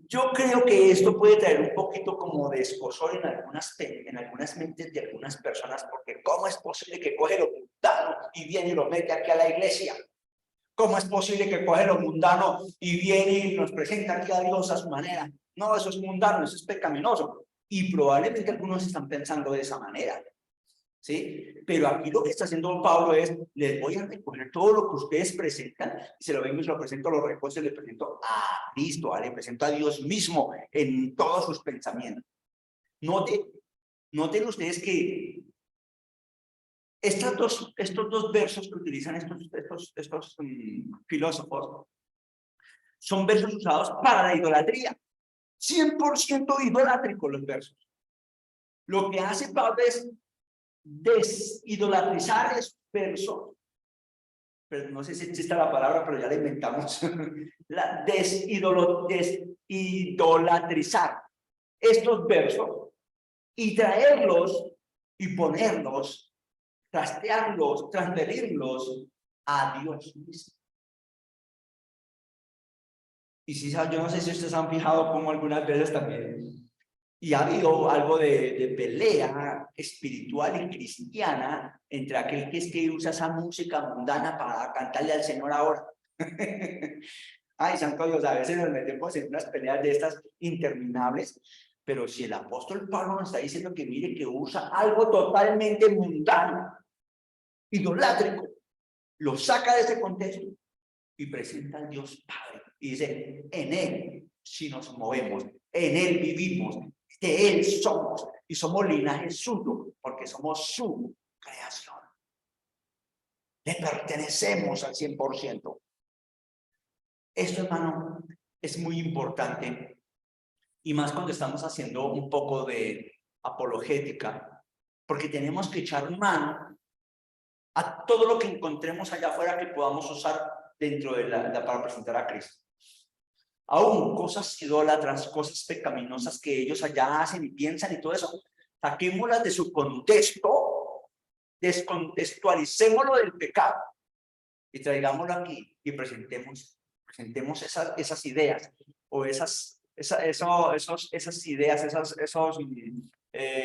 Yo creo que esto puede traer un poquito como de escozor en algunas mentes de algunas personas, porque ¿cómo es posible que coge lo mundano y viene y lo mete aquí a la iglesia? ¿Cómo es posible que coge lo mundano y viene y nos presenta aquí a Dios a su manera? No, eso es mundano, eso es pecaminoso. Y probablemente algunos están pensando de esa manera. ¿Sí? Pero aquí lo que está haciendo Pablo es, les voy a recoger todo lo que ustedes presentan, y se lo vengo y se lo presento, lo recojo, le presento a Cristo, le presento a Dios mismo en todos sus pensamientos. Noten ustedes que estos dos versos que utilizan estos filósofos son versos usados para la idolatría. 100% idolátricos los versos. Lo que hace Pablo es desidolatrizar esos versos. Pero no sé si existe la palabra, pero ya la inventamos. La desidolatrizar estos versos y traerlos y ponerlos, trastearlos, transferirlos a Dios mismo. Y si yo no sé si ustedes han fijado como algunas veces también, y ha habido algo de pelea espiritual y cristiana entre aquel que es que usa esa música mundana para cantarle al Señor ahora. Ay, santo Dios, a veces nos metemos en unas peleas de estas interminables, pero si el apóstol Pablo nos está diciendo que mire que usa algo totalmente mundano, idolátrico, lo saca de ese contexto y presenta al Dios Padre y dice, en Él si nos movemos, en Él vivimos, De Él somos, y somos linaje suyo, porque somos su creación. Le pertenecemos al 100%. Esto, hermano, es muy importante, y más cuando estamos haciendo un poco de apologética, porque tenemos que echar mano a todo lo que encontremos allá afuera que podamos usar dentro de para presentar a Cristo. Aún cosas idólatras, cosas pecaminosas que ellos allá hacen y piensan y todo eso, saquémoslas de su contexto, descontextualicémoslo del pecado y traigámoslo aquí y presentemos esas ideas o esas ideas,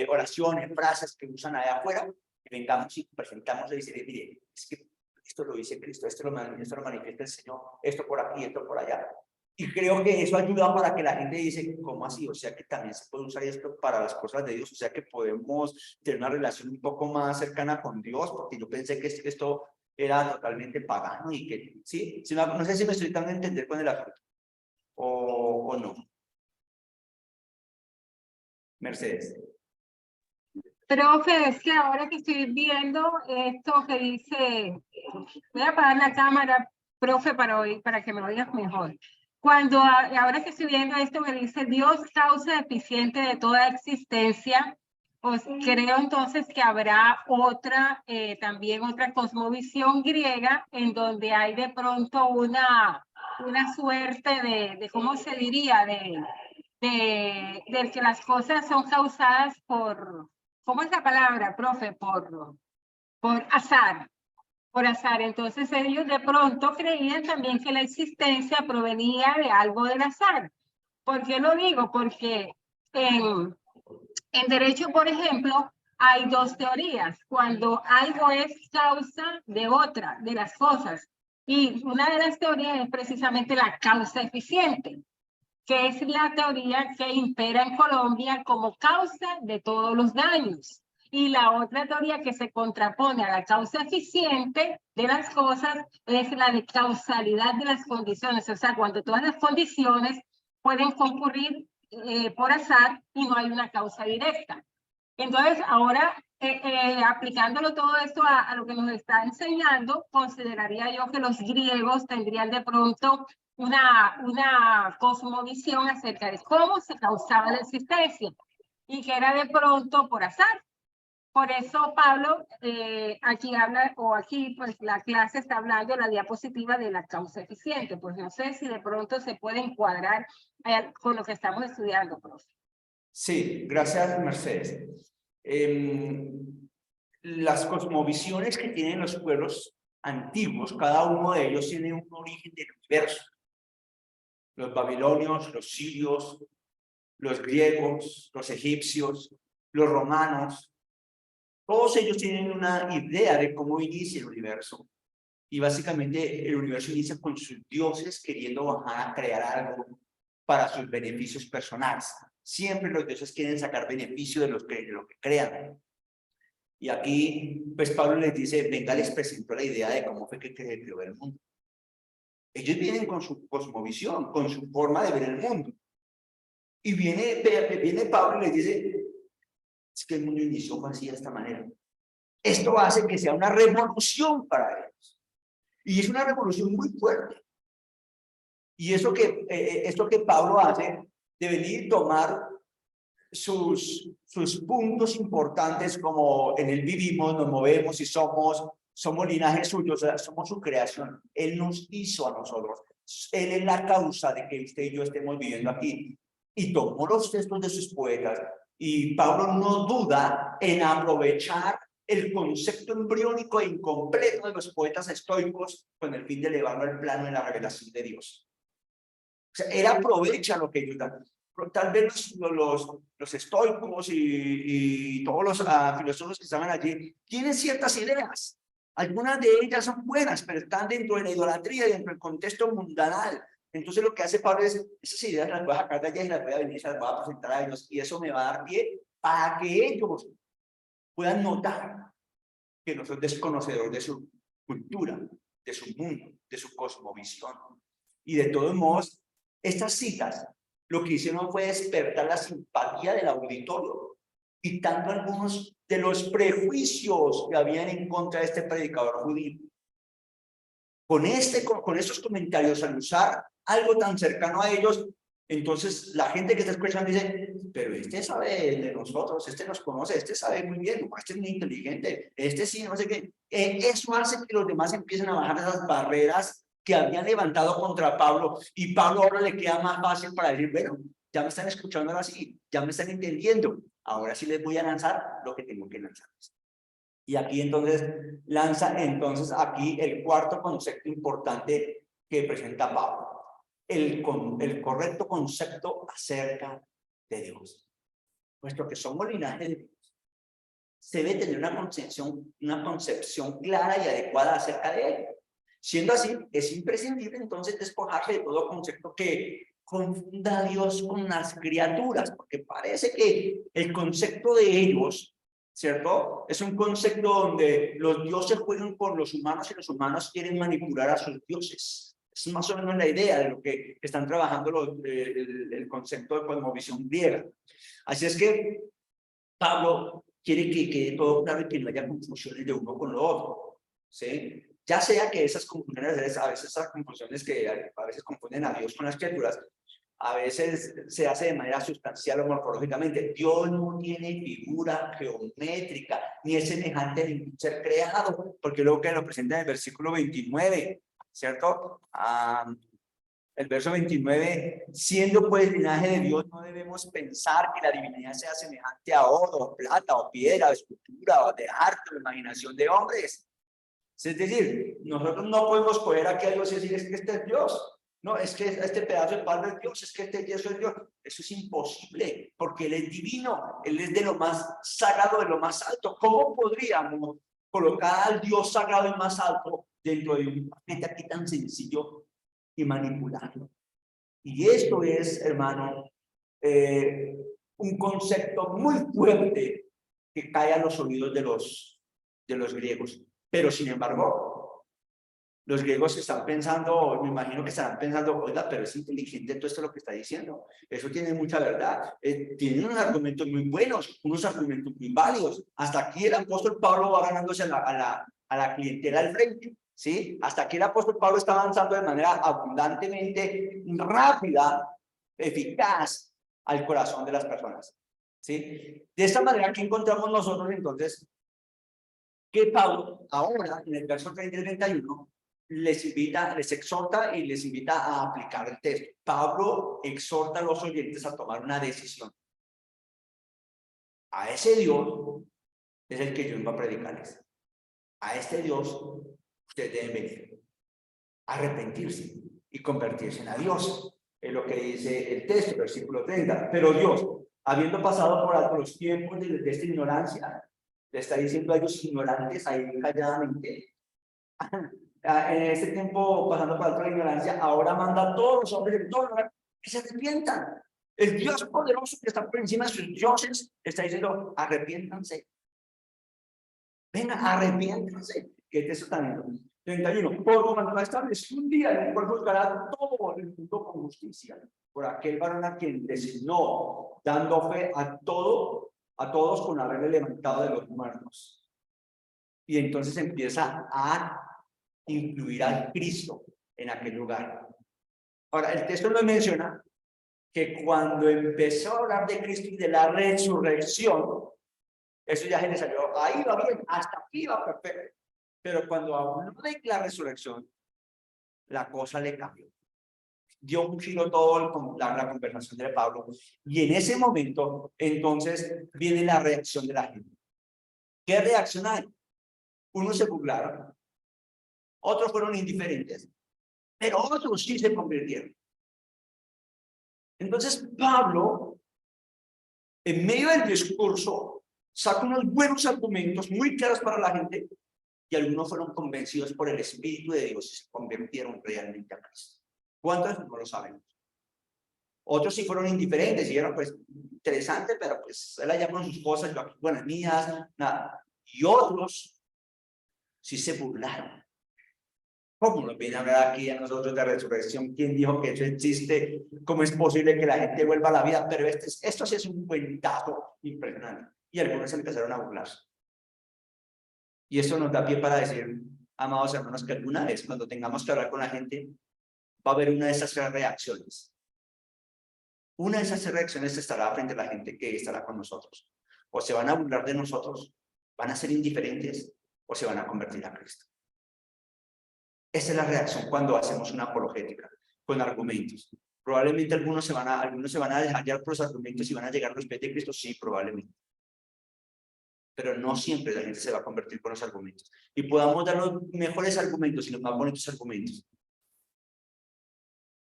oraciones, frases que usan allá afuera, y vengamos y presentamos y decir, mire, es que esto lo dice Cristo, esto lo manifiesta el Señor, esto por aquí, esto por allá. Y creo que eso ayuda para que la gente dice, ¿cómo así? O sea que también se puede usar esto para las cosas de Dios, o sea que podemos tener una relación un poco más cercana con Dios, porque yo pensé que esto era totalmente pagano y que, ¿sí? No sé si me estoy dando a entender con el asunto o no. Mercedes. Profe, es que ahora que estoy viendo esto que dice, voy a apagar la cámara, profe, para que me oigas mejor. Ahora que estoy viendo esto que dice Dios causa eficiente de toda existencia, pues creo entonces que habrá también otra cosmovisión griega en donde hay de pronto una suerte de ¿cómo se diría? De que las cosas son causadas por, ¿cómo es la palabra, profe? Por azar. Por azar. Entonces ellos de pronto creían también que la existencia provenía de algo del azar. ¿Por qué lo digo? Porque en derecho, por ejemplo, hay dos teorías. Cuando algo es causa de otra, de las cosas. Y una de las teorías es precisamente la causa eficiente, que es la teoría que impera en Colombia como causa de todos los daños. Y la otra teoría que se contrapone a la causa eficiente de las cosas es la de causalidad de las condiciones. O sea, cuando todas las condiciones pueden concurrir por azar y no hay una causa directa. Entonces, ahora, aplicándolo todo esto a lo que nos está enseñando, consideraría yo que los griegos tendrían de pronto una cosmovisión acerca de cómo se causaba la existencia y que era de pronto por azar. Por eso Pablo aquí habla, o aquí pues la clase está hablando de la diapositiva de la causa eficiente. Pues no sé si de pronto se puede encuadrar con lo que estamos estudiando, profe. Sí, gracias, Mercedes. Las cosmovisiones que tienen los pueblos antiguos, cada uno de ellos tiene un origen del universo. Los babilonios, los sirios, los griegos, los egipcios, los romanos, todos ellos tienen una idea de cómo inicia el universo. Y básicamente el universo inicia con sus dioses queriendo bajar a crear algo para sus beneficios personales. Siempre los dioses quieren sacar beneficio de lo que crean. Y aquí, pues Pablo les dice, venga, les presento la idea de cómo fue que creó el mundo. Ellos vienen con su cosmovisión, con su forma de ver el mundo. Y viene Pablo y les dice, es que el mundo inició así de esta manera. Esto hace que sea una revolución para ellos. Y es una revolución muy fuerte. Y esto que Pablo hace de venir y tomar sus puntos importantes, como en él vivimos, nos movemos y somos linaje suyo, o sea, somos su creación. Él nos hizo a nosotros. Él es la causa de que usted y yo estemos viviendo aquí. Y tomó los textos de sus poetas. Y Pablo no duda en aprovechar el concepto embriónico e incompleto de los poetas estoicos con el fin de elevarlo al plano de la revelación de Dios. O sea, él aprovecha lo que ellos dan. Tal vez los estoicos y todos los filósofos que estaban allí tienen ciertas ideas. Algunas de ellas son buenas, pero están dentro de la idolatría, dentro del contexto mundanal. Entonces lo que hace Pablo es, esas ideas las voy a sacar de allá y las voy a venir, las voy a presentar a ellos, y eso me va a dar pie para que ellos puedan notar que no son desconocedores de su cultura, de su mundo, de su cosmovisión. Y de todos modos, estas citas lo que hicieron fue despertar la simpatía del auditorio, quitando algunos de los prejuicios que habían en contra de este predicador judío. Con estos comentarios, al usar algo tan cercano a ellos, entonces la gente que está escuchando dice, pero este sabe de nosotros, este nos conoce, este sabe muy bien, este es muy inteligente, este sí, no sé qué. Eso hace que los demás empiecen a bajar esas barreras que habían levantado contra Pablo, y Pablo ahora le queda más fácil para decir, bueno, ya me están escuchando ahora sí, ya me están entendiendo, ahora sí les voy a lanzar lo que tengo que lanzarles. Y aquí entonces lanza aquí el cuarto concepto importante que presenta Pablo, el correcto concepto acerca de Dios. Puesto que somos linaje de Dios, se debe tener una concepción clara y adecuada acerca de él. Siendo así, es imprescindible entonces despojarse de todo concepto que confunda a Dios con las criaturas, porque parece que el concepto de ellos, ¿cierto? Es un concepto donde los dioses juegan con los humanos y los humanos quieren manipular a sus dioses. Es más o menos la idea de lo que están trabajando el concepto de cosmovisión griega. Así es que Pablo quiere que quede todo claro y que no haya confusiones de uno con lo otro, ¿sí? Ya sea que esas confusiones, a veces esas confusiones que a veces confunden a Dios con las criaturas, a veces se hace de manera sustancial o morfológicamente. Dios no tiene figura geométrica, ni es semejante a ningún ser creado, porque luego que lo presenta en el versículo 29, ¿cierto? El verso 29, siendo pues linaje de Dios, no debemos pensar que la divinidad sea semejante a oro, plata, o piedra, o escultura, o de arte, o imaginación de hombres. Es decir, nosotros no podemos coger aquí a Dios y decir, es que este es Dios. No, es que este pedazo de pan es Dios, es que este yeso es Dios. Eso es imposible, porque Él es divino, Él es de lo más sagrado, de lo más alto. ¿Cómo podríamos colocar al Dios sagrado y más alto dentro de un planeta aquí tan sencillo y manipularlo? Y esto es, hermano, un concepto muy fuerte que cae a los oídos de los griegos. Pero sin embargo, los griegos están pensando, me imagino que estarán pensando, oiga, pero es inteligente todo esto lo que está diciendo. Eso tiene mucha verdad. Tienen unos argumentos muy buenos, unos argumentos muy válidos. Hasta aquí el apóstol Pablo va ganándose a la clientela al frente, ¿sí? Hasta aquí el apóstol Pablo está avanzando de manera abundantemente rápida, eficaz al corazón de las personas, ¿sí? De esta manera, aquí encontramos nosotros entonces que Pablo ahora en el verso 30 y 31 les exhorta y les invita a aplicar el texto. Pablo exhorta a los oyentes a tomar una decisión. A ese Dios es el que yo vengo a predicarles. A este Dios ustedes deben venir a arrepentirse y convertirse en a Dios. Es lo que dice el texto, versículo 30. Pero Dios, habiendo pasado por alto los tiempos de esta ignorancia, le está diciendo a ellos ignorantes ahí calladamente. En este tiempo, pasando por alto la ignorancia, ahora manda a todos los hombres de todo que se arrepientan. El Dios poderoso que está por encima de sus dioses está diciendo, arrepiéntanse. Venga, arrepiéntanse. ¿Qué texto también? 31. Por cuanto establece un día en el cual juzgará todo el mundo con justicia, por aquel varón a quien designó, dando fe a todos con haberle levantado de los muertos. Y entonces empieza a incluir al Cristo en aquel lugar. Ahora, el texto nos menciona que cuando empezó a hablar de Cristo y de la resurrección, eso ya se le salió, ahí va bien, hasta aquí va perfecto. Pero cuando habló de la resurrección, la cosa le cambió. Dio un giro todo la conversación de Pablo. Y en ese momento, entonces, viene la reacción de la gente. ¿Qué reacción hay? Unos se burlaron, otros fueron indiferentes, pero otros sí se convirtieron. Entonces, Pablo, en medio del discurso, saca unos buenos argumentos muy claros para la gente, y algunos fueron convencidos por el Espíritu de Dios y se convirtieron realmente a Cristo. ¿Cuántos? No lo sabemos. Otros sí fueron indiferentes y dijeron, pues, interesante, pero pues él allá con sus cosas, yo aquí con las mías, nada. Y otros sí se burlaron. ¿Cómo nos viene a hablar aquí a nosotros de resurrección? ¿Quién dijo que eso existe? ¿Cómo es posible que la gente vuelva a la vida? Pero esto sí es un cuentazo impresionante. Y algunos empezaron a burlarse. Y eso nos da pie para decir, amados hermanos, que alguna vez cuando tengamos que hablar con la gente, va a haber una de esas tres reacciones. Una de esas tres reacciones estará frente a la gente que estará con nosotros. O se van a burlar de nosotros, van a ser indiferentes, o se van a convertir a Cristo. Esa es la reacción cuando hacemos una apologética, con argumentos. Probablemente algunos se van a dejar llevar por los argumentos y van a llegar a los pies de Cristo, sí, probablemente. Pero no siempre la gente se va a convertir con los argumentos. Y podamos dar los mejores argumentos y los más bonitos argumentos.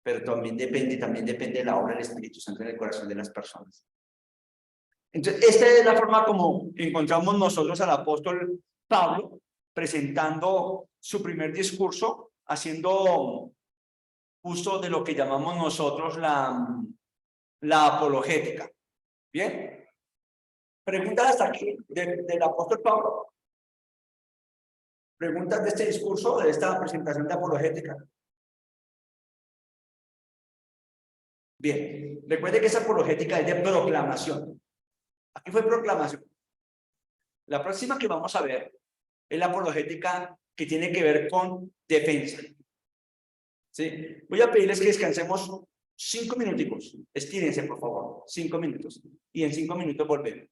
Pero también depende de la obra del Espíritu Santo en el corazón de las personas. Entonces, esta es la forma como encontramos nosotros al apóstol Pablo presentando su primer discurso, haciendo uso de lo que llamamos nosotros la apologética. ¿Bien? ¿Preguntas hasta aquí del apóstol Pablo? ¿Preguntas de este discurso, de esta presentación de apologética? Bien, recuerde que esa apologética es de proclamación. Aquí fue proclamación. La próxima que vamos a ver es la apologética que tiene que ver con defensa. ¿Sí? Voy a pedirles que descansemos 5 minuticos. Estírense, por favor. 5 minutos. Y en 5 minutos volvemos.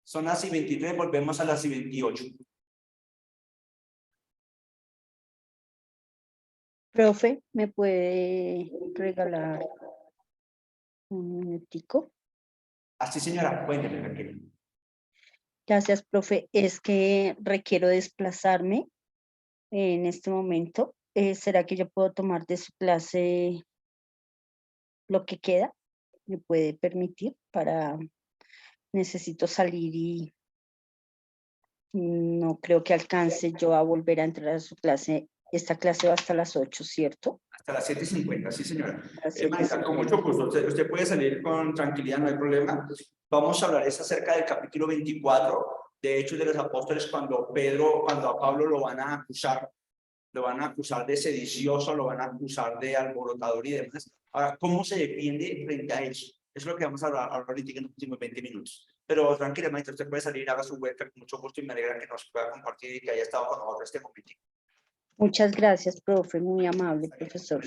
Son las y 23, volvemos a las y 28. Profe, ¿me puede regalar un minutico? Así, señora, cuénteme, tranquila. Gracias, profe. Es que requiero desplazarme en este momento. ¿Será que yo puedo tomar de su clase lo que queda? ¿Me puede permitir? Necesito salir y no creo que alcance yo a volver a entrar a su clase. Esta clase va hasta las 8, ¿cierto? Hasta las 7:50, sí, señora. Las Marita, con mucho gusto. Usted puede salir con tranquilidad, no hay problema. Vamos a hablar acerca del capítulo 24 de Hechos de los Apóstoles, cuando a Pablo lo van a acusar de sedicioso, lo van a acusar de alborotador y demás. Ahora, ¿cómo se defiende frente a eso? Eso es lo que vamos a hablar ahorita en los últimos 20 minutos. Pero tranquila, maestra, usted puede salir, haga su vuelta con mucho gusto y me alegra que nos pueda compartir y que haya estado con nosotros este momento. Muchas gracias, profe. Muy amable, profesor.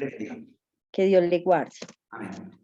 Que Dios le guarde. Amén.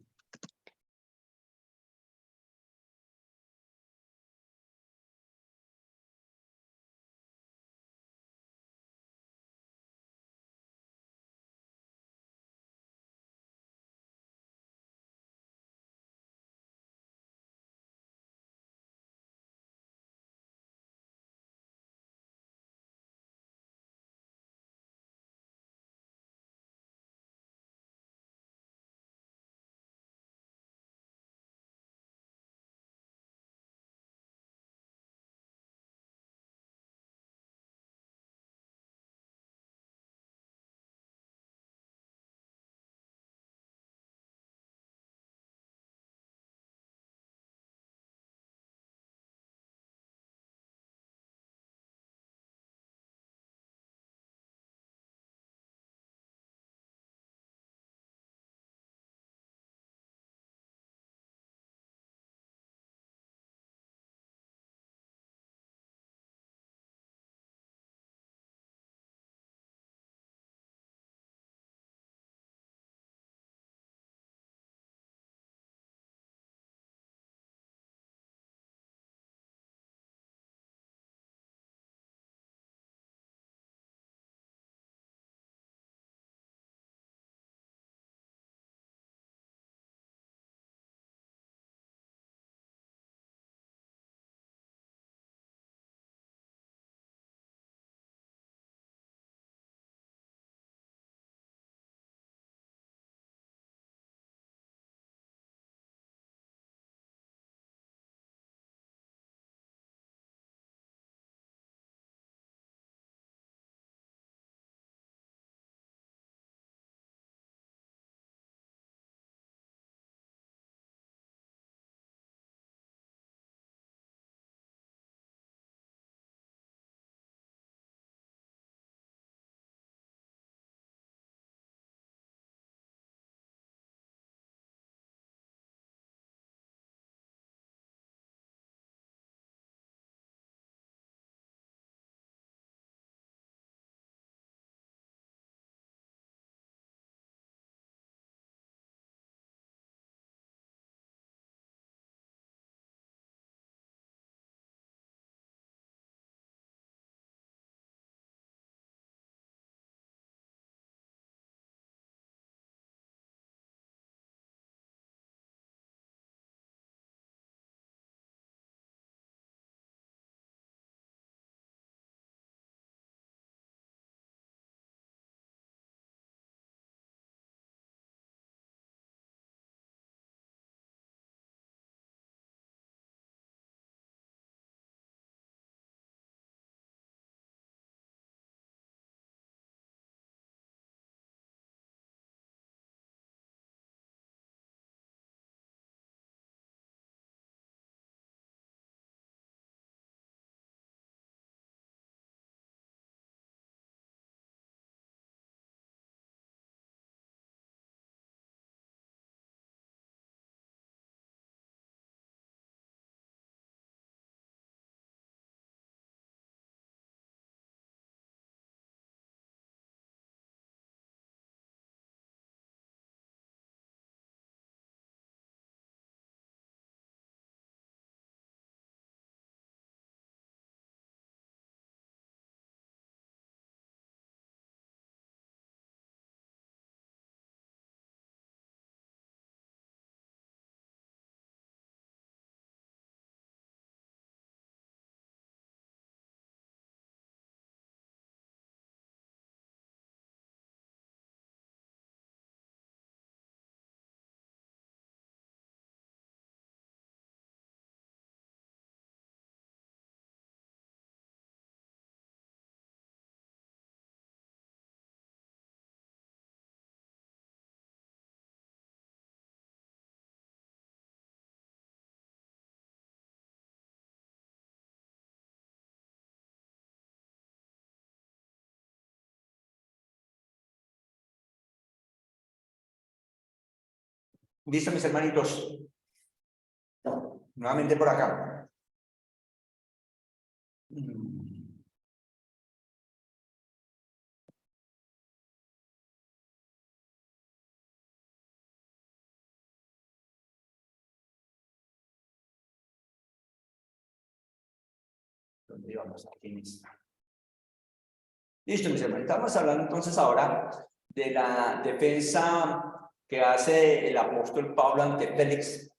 ¿Listo, mis hermanitos? Nuevamente por acá. ¿Dónde vamos? Aquí mismo. Listo, mis hermanos. Estamos hablando entonces ahora de la defensa que hace el apóstol Pablo ante Félix,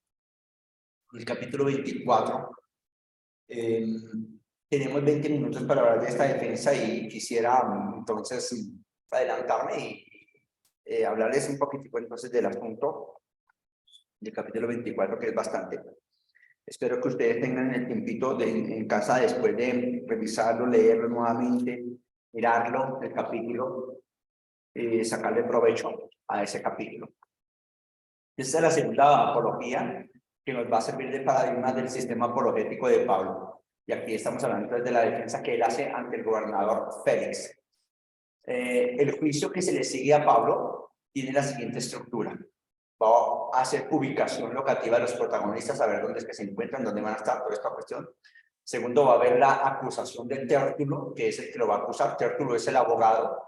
el capítulo 24. Tenemos 20 minutos para hablar de esta defensa y quisiera entonces adelantarme y hablarles un poquitico entonces del asunto del capítulo 24, que es bastante. Espero que ustedes tengan el tiempito en casa después de revisarlo, leerlo nuevamente, mirarlo, el capítulo, sacarle provecho a ese capítulo. Esta es la segunda apología que nos va a servir de paradigma del sistema apologético de Pablo. Y aquí estamos hablando de la defensa que él hace ante el gobernador Félix. El juicio que se le sigue a Pablo tiene la siguiente estructura. Va a hacer ubicación locativa de los protagonistas, a ver dónde es que se encuentran, dónde van a estar, toda esta cuestión. Segundo, va a haber la acusación de Tértulo, que es el que lo va a acusar. Tértulo es el abogado,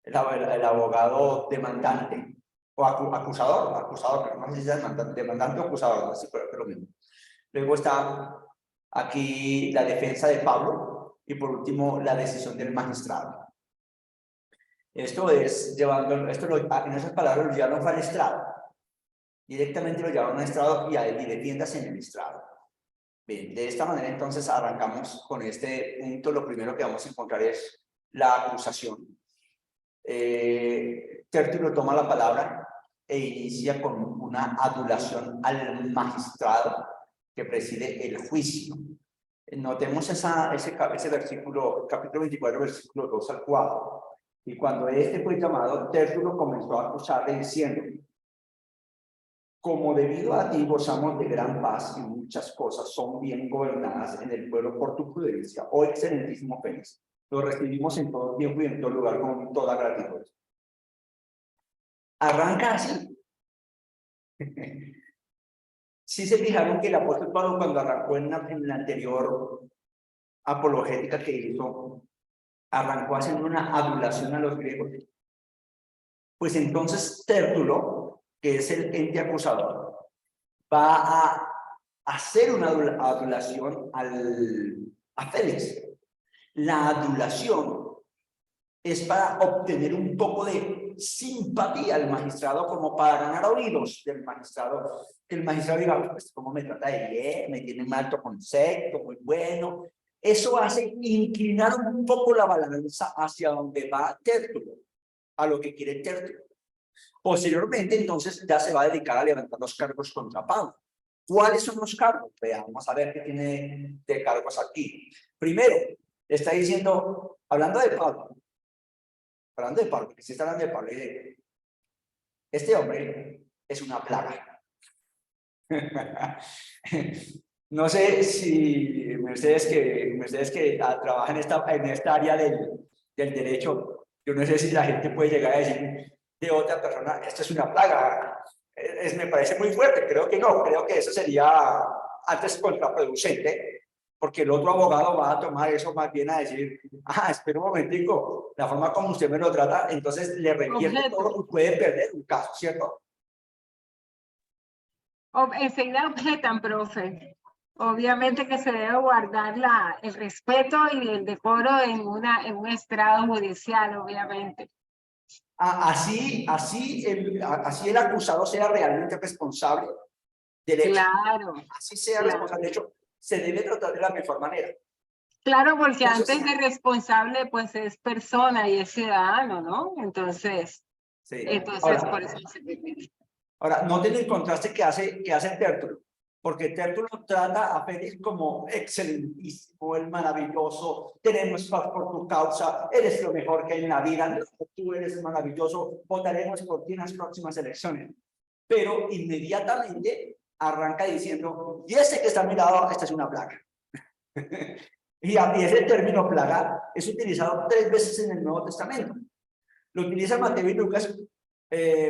el abogado demandante, o acusador, pero no sé si es demandante o acusador, no sé, pero es lo mismo. Luego está aquí la defensa de Pablo, y por último, la decisión del magistrado. Esto es llevando, en esas palabras lo llevan al estrado. Directamente lo llevan al estrado y defiéndase en el estrado. Bien, de esta manera entonces arrancamos con este punto. Lo primero que vamos a encontrar es la acusación. Tértulo toma la palabra e inicia con una adulación al magistrado que preside el juicio. Notemos ese versículo, capítulo 24, versículo 2 al 4. Y cuando este fue llamado, Tértulo comenzó a acusarle diciendo: como debido a ti gozamos de gran paz y muchas cosas son bien gobernadas en el pueblo por tu prudencia, oh excelentísimo Félix, lo recibimos en todo tiempo y en todo lugar con toda gratitud. Arranca así. Sí se fijaron que el apóstol Pablo, cuando arrancó en la anterior apologética que hizo, arrancó haciendo una adulación a los griegos. Pues entonces Tértulo, que es el ente acusador, va a hacer una adulación a Félix. La adulación es para obtener un poco de simpatía al magistrado, como para ganar oídos del magistrado. Que el magistrado diga: pues cómo me trata de bien, me tiene un alto concepto, muy bueno. Eso hace inclinar un poco la balanza hacia donde va Tértulo, a lo que quiere Tértulo. Posteriormente, entonces, ya se va a dedicar a levantar los cargos contra Pablo. ¿Cuáles son los cargos? Veamos a ver qué tiene de cargos aquí. Primero, está diciendo, hablando de Pablo, que se está hablando de Pablo, este hombre es una plaga. No sé si ustedes que trabajan en esta área del derecho, yo no sé si la gente puede llegar a decir de otra persona: esto es una plaga. Me parece muy fuerte. Creo que no, creo que eso sería antes contraproducente, porque el otro abogado va a tomar eso más bien a decir: espera un momentico, la forma como usted me lo trata, entonces le requiere todo y puede perder un caso, ¿cierto? Enseguida objetan, profe. Obviamente que se debe guardar el respeto y el decoro en un estrado judicial, obviamente. Así el acusado sea realmente responsable del hecho. Claro. Así sea responsable del hecho, se debe tratar de la mejor manera. Claro, porque antes de responsable, pues es persona y es ciudadano, ¿no? Entonces, sí. Por eso se permite. Ahora, noten el contraste que hace Tértulo, porque Tértulo trata a Félix como excelentísimo, el maravilloso, tenemos paz por tu causa, eres lo mejor que hay en la vida, tú eres maravilloso, votaremos por ti en las próximas elecciones. Pero inmediatamente arranca diciendo: y ese que está a mi lado, esta es una plaga. Y ese término plaga es utilizado 3 veces en el Nuevo Testamento. Lo utiliza Mateo y Lucas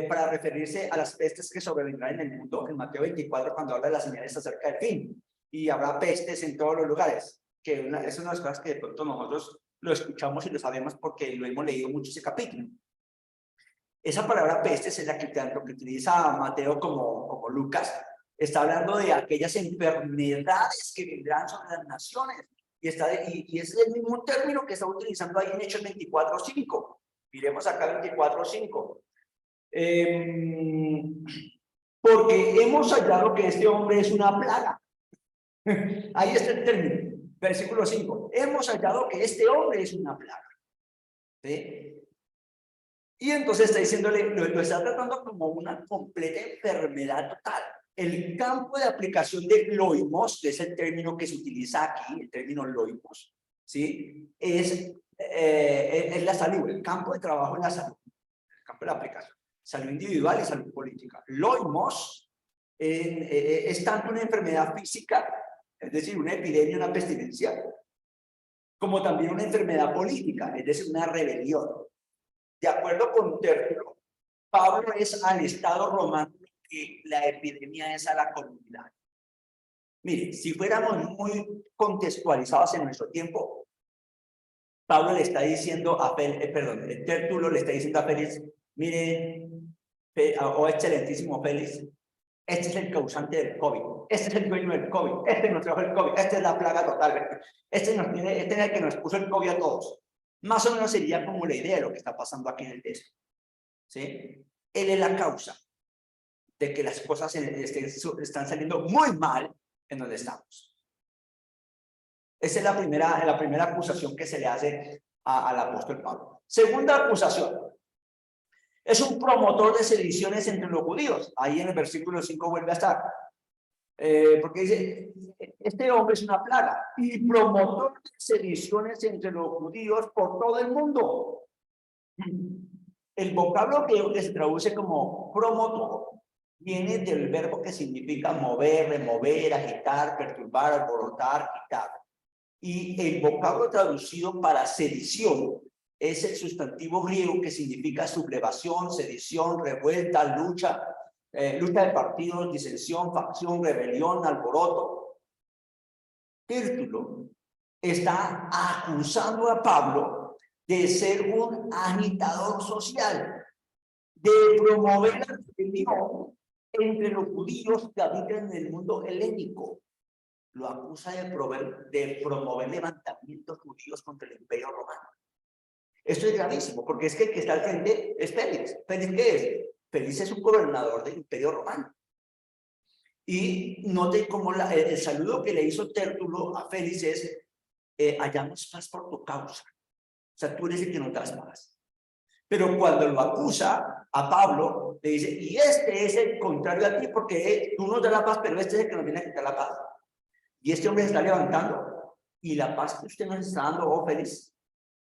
para referirse a las pestes que sobrevendrán en el mundo, en Mateo 24, cuando habla de las señales acerca del fin. Y habrá pestes en todos los lugares, que es una de las cosas que de pronto nosotros lo escuchamos y lo sabemos porque lo hemos leído mucho ese capítulo. Esa palabra pestes es la que tanto que utiliza Mateo como Lucas. Está hablando de aquellas enfermedades que vendrán sobre las naciones. Y es el mismo término que está utilizando ahí en Hechos 24:5. Miremos acá 24:5. Porque hemos hallado que este hombre es una plaga. Ahí está el término. Versículo 5. Hemos hallado que este hombre es una plaga. ¿Sí? Y entonces está diciéndole, lo está tratando como una completa enfermedad total. El campo de aplicación de loimos, que es el término que se utiliza aquí, el término loimos, ¿sí? Es la salud, el campo de trabajo en la salud, el campo de la aplicación, salud individual y salud política. Loimos es tanto una enfermedad física, es decir, una epidemia, una pestilencia, como también una enfermedad política, es decir, una rebelión. De acuerdo con Tértulo, Pablo es al Estado romano que la epidemia es a la comunidad. Mire, si fuéramos muy contextualizados en nuestro tiempo, Pablo le está diciendo a Tértulo le está diciendo a Félix, mire, excelentísimo Félix, este es el causante del COVID, este es el dueño del COVID, este nos trajo el COVID, esta es la plaga total, este es el que nos puso el COVID a todos. Más o menos sería como la idea de lo que está pasando aquí en el texto. ¿Sí? Él es la causa de que las cosas están saliendo muy mal en donde estamos. Esa es la primera acusación que se le hace al apóstol Pablo. Segunda acusación. Es un promotor de sediciones entre los judíos. Ahí en el versículo 5 vuelve a estar. Porque dice, este hombre es una plaga y promotor de sediciones entre los judíos por todo el mundo. El vocablo que se traduce como promotor viene del verbo que significa mover, remover, agitar, perturbar, alborotar, quitar. Y el vocablo traducido para sedición es el sustantivo griego que significa sublevación, sedición, revuelta, lucha de partidos, disensión, facción, rebelión, alboroto. Tértulo está acusando a Pablo de ser un agitador social, de promover la rebelión entre los judíos que habitan en el mundo helénico. Lo acusa de promover levantamientos judíos contra el Imperio Romano. Esto es gravísimo, porque es que el que está al frente es Félix. ¿Félix qué es? Félix es un gobernador del Imperio Romano. Y note cómo el saludo que le hizo Tértulo a Félix es, hallamos paz por tu causa. O sea, tú eres el que nos das paz. Pero cuando lo acusa a Pablo, le dice, y este es el contrario a ti, porque tú nos das la paz, pero este es el que nos viene a quitar la paz. Y este hombre se está levantando, y la paz que usted nos está dando, oh Félix,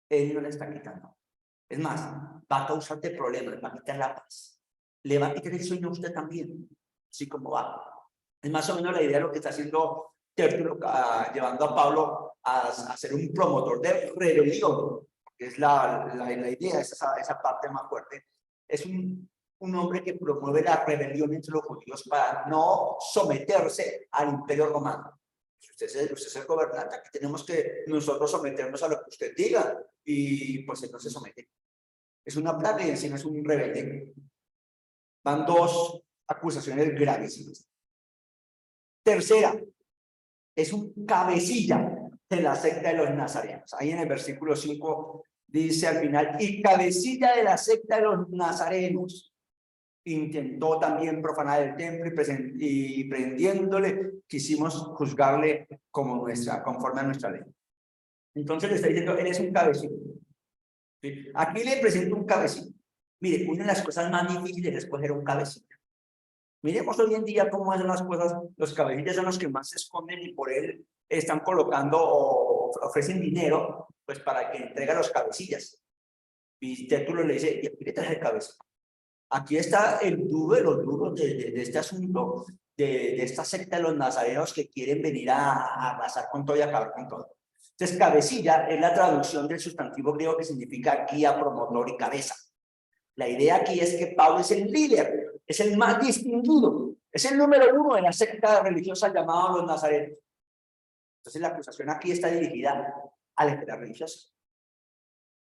él no la está quitando. Es más, va a causarte problemas, va a quitar la paz. Le va a quitar el sueño a usted también, así como va. Es más o menos la idea de lo que está haciendo Tértulo, llevando a Pablo a ser un promotor de rebelión, que es la idea, esa parte más fuerte. Es un hombre que promueve la rebelión entre los judíos para no someterse al Imperio Romano. Usted es el gobernante, aquí tenemos que nosotros someternos a lo que usted diga, y pues él no se somete. Es una plaga y encima es un rebelde. Van dos acusaciones gravísimas. Tercera, es un cabecilla de la secta de los nazarenos. Ahí en el versículo 5 dice al final, y cabecilla de la secta de los nazarenos. Intentó también profanar el templo y prendiéndole, quisimos juzgarle conforme a nuestra ley. Entonces le está diciendo, él es un cabecilla. ¿Sí? Aquí le presento un cabecilla. Mire, una de las cosas más difíciles es escoger un cabecilla. Miremos hoy en día cómo hacen las cosas. Los cabecillas son los que más se esconden y por él están colocando o ofrecen dinero pues para que entregue los cabecillas. Y Tértulo le dice, y aquí le traje el cabecilla. Aquí está el duro de los duros de este asunto, de esta secta de los nazarenos que quieren venir a arrasar con todo y acabar con todo. Entonces, cabecilla es la traducción del sustantivo griego que significa guía, promotor y cabeza. La idea aquí es que Pablo es el líder, es el más distinguido, es el número 1 de la secta religiosa llamada los nazarenos. Entonces la acusación aquí está dirigida a la esfera religiosa.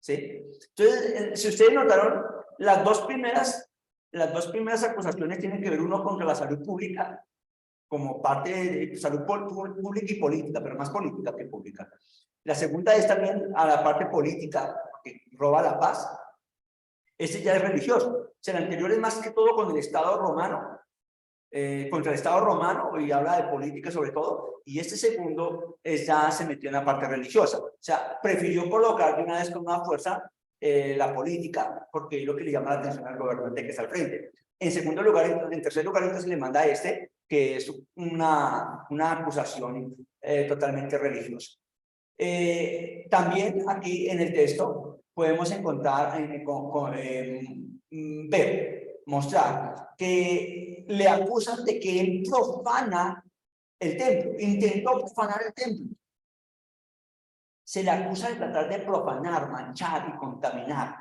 ¿Sí? Entonces, si ustedes notaron, las dos primeras acusaciones tienen que ver uno contra la salud pública, como parte de salud pública y política, pero más política que pública. La segunda es también a la parte política, que roba la paz. Este ya es religioso. O sea, el anterior es más que todo con el Estado romano, contra el Estado romano, y habla de política sobre todo, y este segundo ya se metió en la parte religiosa. O sea, prefirió colocar de una vez con una fuerza la política, porque es lo que le llama la atención al gobernante que está al frente. En segundo lugar, en tercer lugar, entonces le manda a este, que es una acusación totalmente religiosa. También aquí en el texto podemos encontrar, mostrar que le acusan de que él profana el templo, intentó profanar el templo. Se le acusa de tratar de profanar, manchar y contaminar,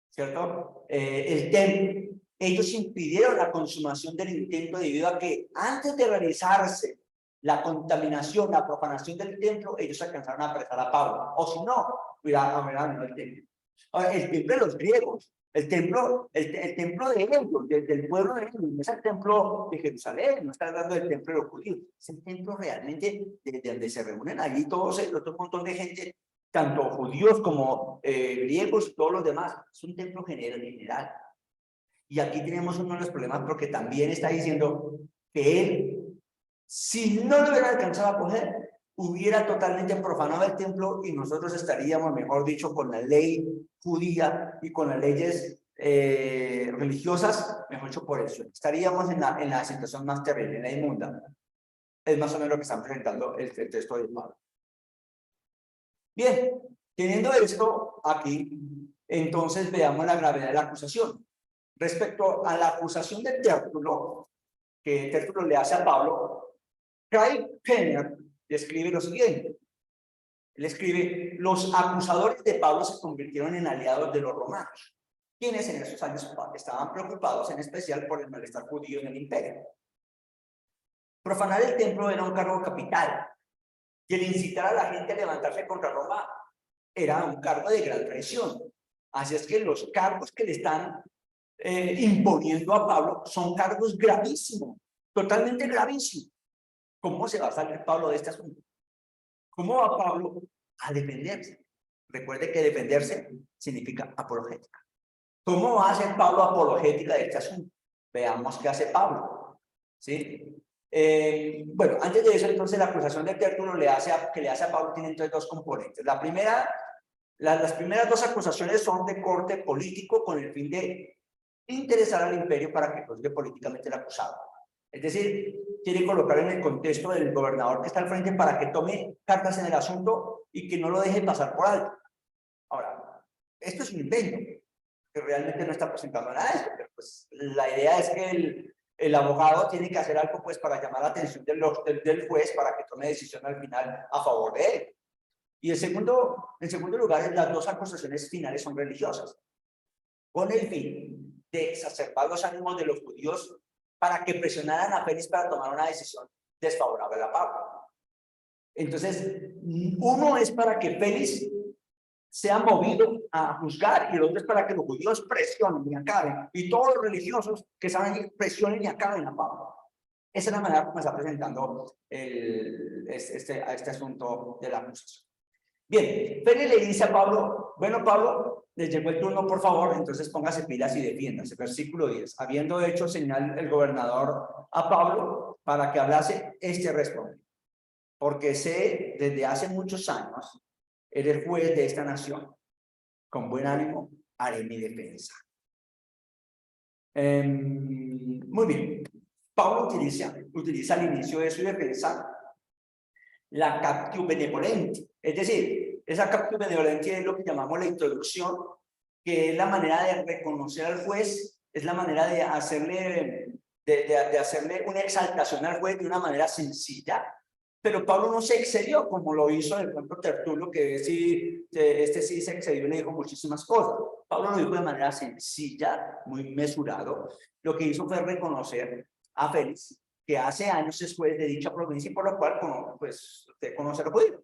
¿cierto? El templo. Ellos impidieron la consumación del intento debido a que antes de realizarse la contaminación, la profanación del templo, ellos alcanzaron a apresar a Pablo. O si no, cuidado, el templo. Ahora, el templo de los griegos, el templo de ellos, del pueblo de ellos, no es el templo de Jerusalén, no está hablando del templo de los judíos, es el templo realmente de donde se reúnen allí todos el otro montón de gente, tanto judíos como griegos y todos los demás. Es un templo general. Y aquí tenemos uno de los problemas porque también está diciendo que él, si no lo hubiera alcanzado a coger, hubiera totalmente profanado el templo y nosotros estaríamos, mejor dicho, con la ley judía y con las leyes religiosas, mejor dicho, por eso. Estaríamos en la situación más terrible, en la inmunda. Es más o menos lo que están presentando el texto de Pablo. Bien, teniendo esto aquí, entonces veamos la gravedad de la acusación. Respecto a la acusación de Tértulo, que Tértulo le hace a Pablo, Craig Kenner escribe lo siguiente. Él escribe: los acusadores de Pablo se convirtieron en aliados de los romanos, quienes en esos años estaban preocupados en especial por el malestar judío en el imperio. Profanar el templo era un cargo capital, y el incitar a la gente a levantarse contra Roma era un cargo de gran traición. Así es que los cargos que le están imponiendo a Pablo son cargos gravísimos, totalmente gravísimos. ¿Cómo se va a salir Pablo de este asunto? ¿Cómo va Pablo a defenderse? Recuerde que defenderse significa apologética. ¿Cómo va a hacer Pablo apologética de este asunto? Veamos qué hace Pablo. ¿Sí? Bueno, antes de eso, entonces, la acusación de Tértulo que le hace a Pablo tiene entonces dos componentes. La primera, las primeras dos acusaciones son de corte político con el fin de interesar al imperio para que juzgue políticamente el acusado. Es decir, quiere colocar en el contexto del gobernador que está al frente para que tome cartas en el asunto y que no lo deje pasar por alto. Ahora, esto es un invento, que realmente no está presentando nada de esto, pero pues la idea es que el abogado tiene que hacer algo pues para llamar la atención del juez para que tome decisión al final a favor de él. Y en segundo lugar, las dos acusaciones finales son religiosas, con el fin de exacerbar los ánimos de los judíos para que presionaran a Félix para tomar una decisión desfavorable a Pablo. Entonces, uno es para que Félix sea movido a juzgar y el otro es para que los judíos presionen y acaben, y todos los religiosos que saben presionen y acaben a Pablo. Esa es la manera como está presentando este asunto de la acusación. Bien, Félix le dice a Pablo: bueno, Pablo, les llegó el turno, por favor, entonces póngase pilas y defiéndase. Versículo 10. Habiendo hecho señal el gobernador a Pablo para que hablase, este respondió: porque sé desde hace muchos años, eres juez de esta nación. Con buen ánimo haré mi defensa. Muy bien. Pablo utiliza al inicio de su defensa la captio benevolente. Es decir, esa captio benevolente es lo que llamamos la introducción, que es la manera de reconocer al juez, es la manera de hacerle una exaltación al juez de una manera sencilla. Pero Pablo no se excedió como lo hizo el propio Tertulio, que sí se excedió y le dijo muchísimas cosas. Pablo lo dijo de manera sencilla, muy mesurado. Lo que hizo fue reconocer a Félix, que hace años después de dicha provincia, y por lo cual, pues, usted conoce a los judíos.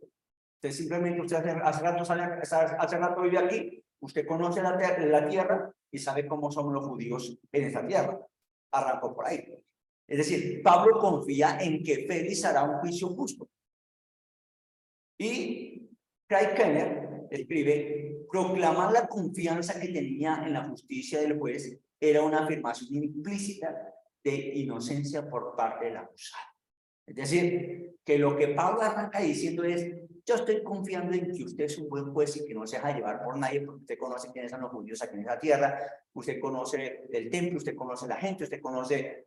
Usted simplemente, usted hace rato vive aquí, usted conoce la tierra y sabe cómo son los judíos en esa tierra. Arrancó por ahí. Es decir, Pablo confía en que Félix hará un juicio justo. Y Craig Kenner escribe, proclamar la confianza que tenía en la justicia del juez era una afirmación implícita de inocencia por parte del acusado. Es decir, que lo que Pablo arranca diciendo es, yo estoy confiando en que usted es un buen juez y que no se deja llevar por nadie, porque usted conoce quiénes son los judíos aquí en esa tierra, usted conoce el templo, usted conoce la gente, usted conoce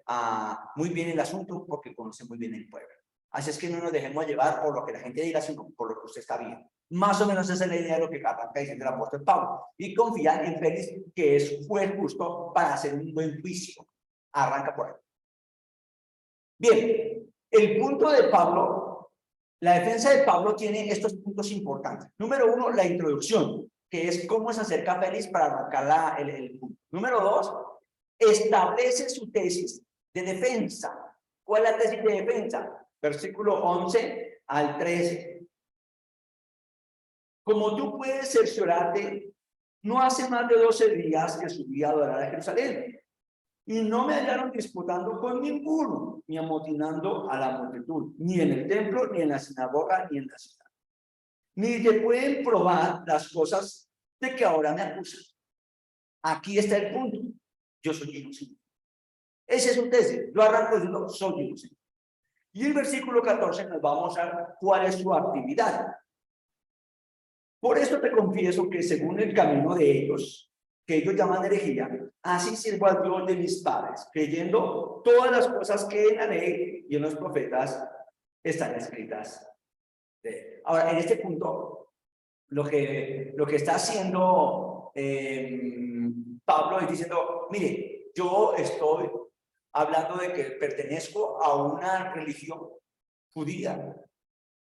muy bien el asunto, porque conoce muy bien el pueblo. Así es que no nos dejemos llevar por lo que la gente diga, sino por lo que usted está viendo. Más o menos esa es la idea de lo que arranca diciendo el apóstol Pablo. Y confía en Félix, que es juez justo para hacer un buen juicio. Arranca por ahí. Bien, el punto de Pablo, la defensa de Pablo tiene estos puntos importantes. Número 1, la introducción, que es cómo se acerca Félix para arrancar el punto. Número 2, establece su tesis de defensa. ¿Cuál es la tesis de defensa? Versículo 11 al 13. Como tú puedes cerciorarte, no hace más de 12 días que subí a adorar a Jerusalén. Y no me hallaron disputando con ninguno, ni amotinando a la multitud, ni en el templo, ni en la sinagoga, ni en la ciudad. Ni te pueden probar las cosas de que ahora me acusan. Aquí está el punto. Yo soy inocente. Ese es un tesis. Yo arranco diciendo, soy inocente. Y el versículo 14 nos va a mostrar cuál es su actividad. Por eso te confieso que según el camino de ellos, que ellos llaman herejía, así sirvo al Dios de mis padres, creyendo todas las cosas que en la ley y en los profetas están escritas. Ahora, en este punto, lo que está haciendo Pablo es diciendo, mire, yo estoy hablando de que pertenezco a una religión judía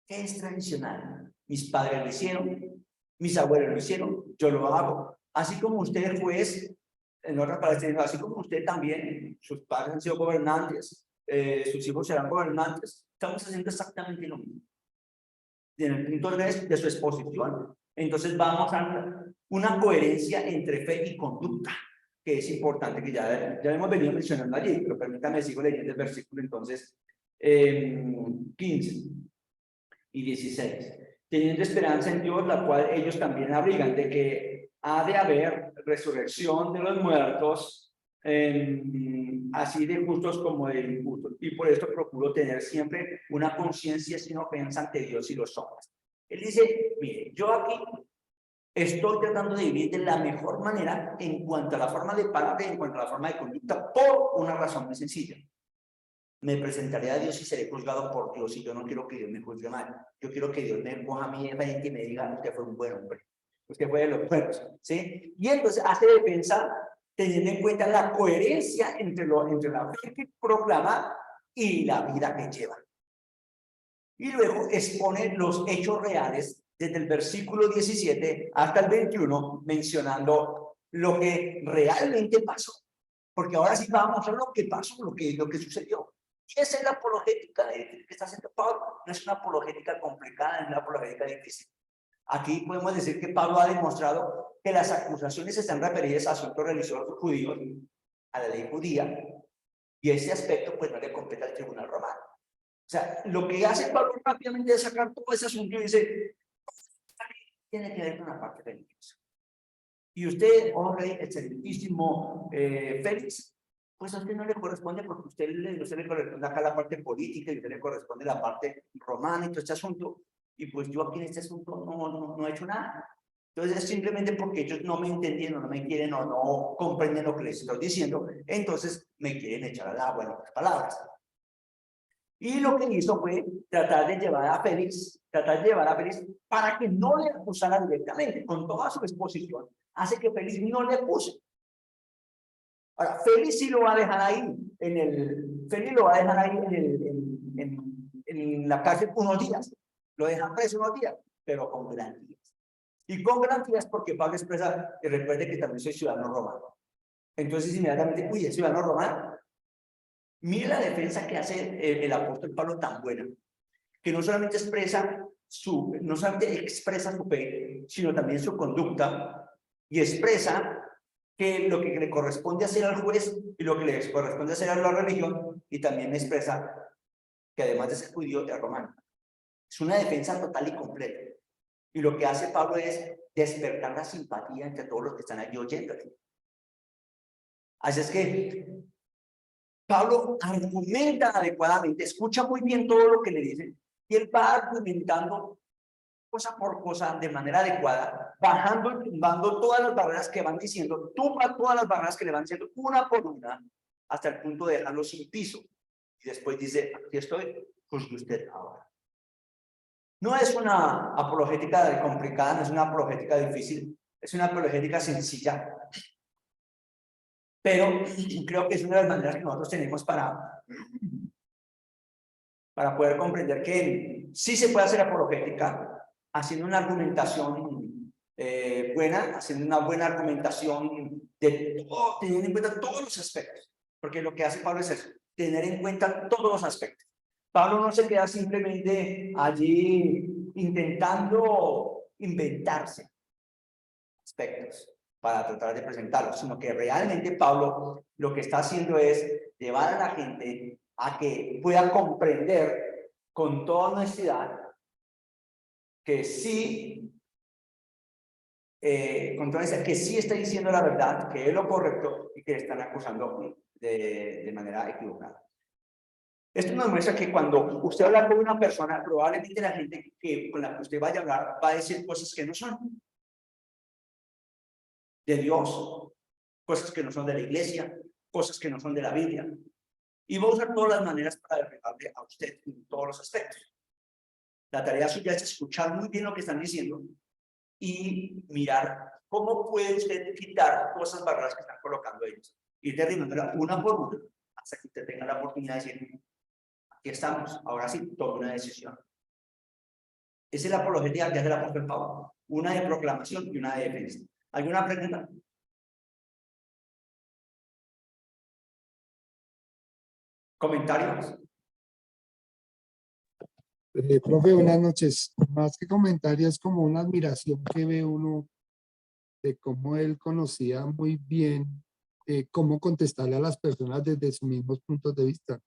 que es tradicional. Mis padres lo hicieron, mis abuelos lo hicieron, yo lo hago. Así como usted juez, en otras palabras, así como usted también, sus padres han sido gobernantes, sus hijos serán gobernantes, estamos haciendo exactamente lo mismo. Y en el punto de su exposición, entonces vamos a una coherencia entre fe y conducta, que es importante, que ya hemos venido mencionando allí, pero permítame, sigo leyendo el versículo entonces, 15 y 16. Teniendo esperanza en Dios, la cual ellos también abrigan, de que ha de haber resurrección de los muertos, así de justos como de injustos. Y por esto procuro tener siempre una conciencia sin ofensa ante Dios y los hombres. Él dice, mire, yo aquí estoy tratando de vivir de la mejor manera en cuanto a la forma de palabra y en cuanto a la forma de conducta, por una razón muy sencilla. Me presentaré a Dios y seré juzgado por Dios, y yo no quiero que Dios me juzgue mal. Yo quiero que Dios me coja a mí de frente y me diga, usted fue un buen hombre, usted fue de los buenos, ¿sí? Y entonces hace defensa teniendo en cuenta la coherencia entre la fe que proclama y la vida que lleva. Y luego expone los hechos reales desde el versículo 17 hasta el 21, mencionando lo que realmente pasó. Porque ahora sí vamos a mostrar lo que pasó, lo que sucedió. Y esa es la apologética que está haciendo Pablo. No es una apologética complicada, es una apologética difícil. Aquí podemos decir que Pablo ha demostrado que las acusaciones están referidas a asuntos religiosos judíos, a la ley judía, y ese aspecto pues no le compete al tribunal romano. O sea, lo que hace Pablo rápidamente es sacar todo ese asunto y dice, tiene que ver con la parte religiosa. Y usted, oh rey, excelentísimo Félix, pues a usted no le corresponde porque usted le corresponde acá la parte política y a usted le corresponde la parte romana y todo este asunto. Y pues yo aquí en este asunto no he hecho nada. Entonces es simplemente porque ellos no me entendieron, no me quieren o no comprenden lo que les estoy diciendo, entonces me quieren echar al agua en otras palabras. Y lo que hizo fue tratar de llevar a Félix para que no le acusara directamente, con toda su exposición, hace que Félix no le acuse. Ahora, Félix sí lo va a dejar ahí, Félix lo va a dejar ahí en la cárcel unos días, lo dejan preso unos días, pero con garantías. Y con garantías porque Pablo expresa, y recuerde que también soy ciudadano romano. Entonces inmediatamente, uy, es ciudadano romano. Mire la defensa que hace el apóstol Pablo tan buena, que no solamente expresa su fe, sino también su conducta, y expresa que lo que le corresponde hacer al juez y lo que le corresponde hacer a la religión, y también expresa que además de ser judío es romano. Es una defensa total y completa. Y lo que hace Pablo es despertar la simpatía entre todos los que están allí oyéndole. Así es que Pablo argumenta adecuadamente, escucha muy bien todo lo que le dicen, y él va argumentando cosa por cosa de manera adecuada, bajando y tumbando todas las barreras que van diciendo, tumba todas las barreras que le van diciendo una por una, hasta el punto de dejarlo sin piso. Y después dice, aquí estoy, juzgue usted ahora. No es una apologética complicada, no es una apologética difícil, es una apologética sencilla. Pero creo que es una de las maneras que nosotros tenemos para poder comprender que sí se puede hacer apologética haciendo una argumentación buena, haciendo una buena argumentación de todo, teniendo en cuenta todos los aspectos. Porque lo que hace Pablo es eso, tener en cuenta todos los aspectos. Pablo no se queda simplemente allí intentando inventarse aspectos para tratar de presentarlos, sino que realmente Pablo lo que está haciendo es llevar a la gente a que pueda comprender con toda honestidad que sí, que sí está diciendo la verdad, que es lo correcto y que le están acusando de manera equivocada. Esto nos muestra que cuando usted habla con una persona, probablemente la gente con la que usted vaya a hablar va a decir cosas que no son de Dios, cosas que no son de la iglesia, cosas que no son de la Biblia. Y va a usar todas las maneras para defenderle a usted en todos los aspectos. La tarea suya es escuchar muy bien lo que están diciendo y mirar cómo puede usted quitar todas esas barreras que están colocando ellos. Ir derribándolas una por una hasta que usted tenga la oportunidad de decir, aquí estamos, ahora sí, tome una decisión. Esa es la apologética que hace el apóstol Pablo, una de proclamación y una de defensa. ¿Alguna pregunta? ¿Comentarios? Profe, buenas noches. Más que comentarios, como una admiración que ve uno de cómo él conocía muy bien cómo contestarle a las personas desde sus mismos puntos de vista.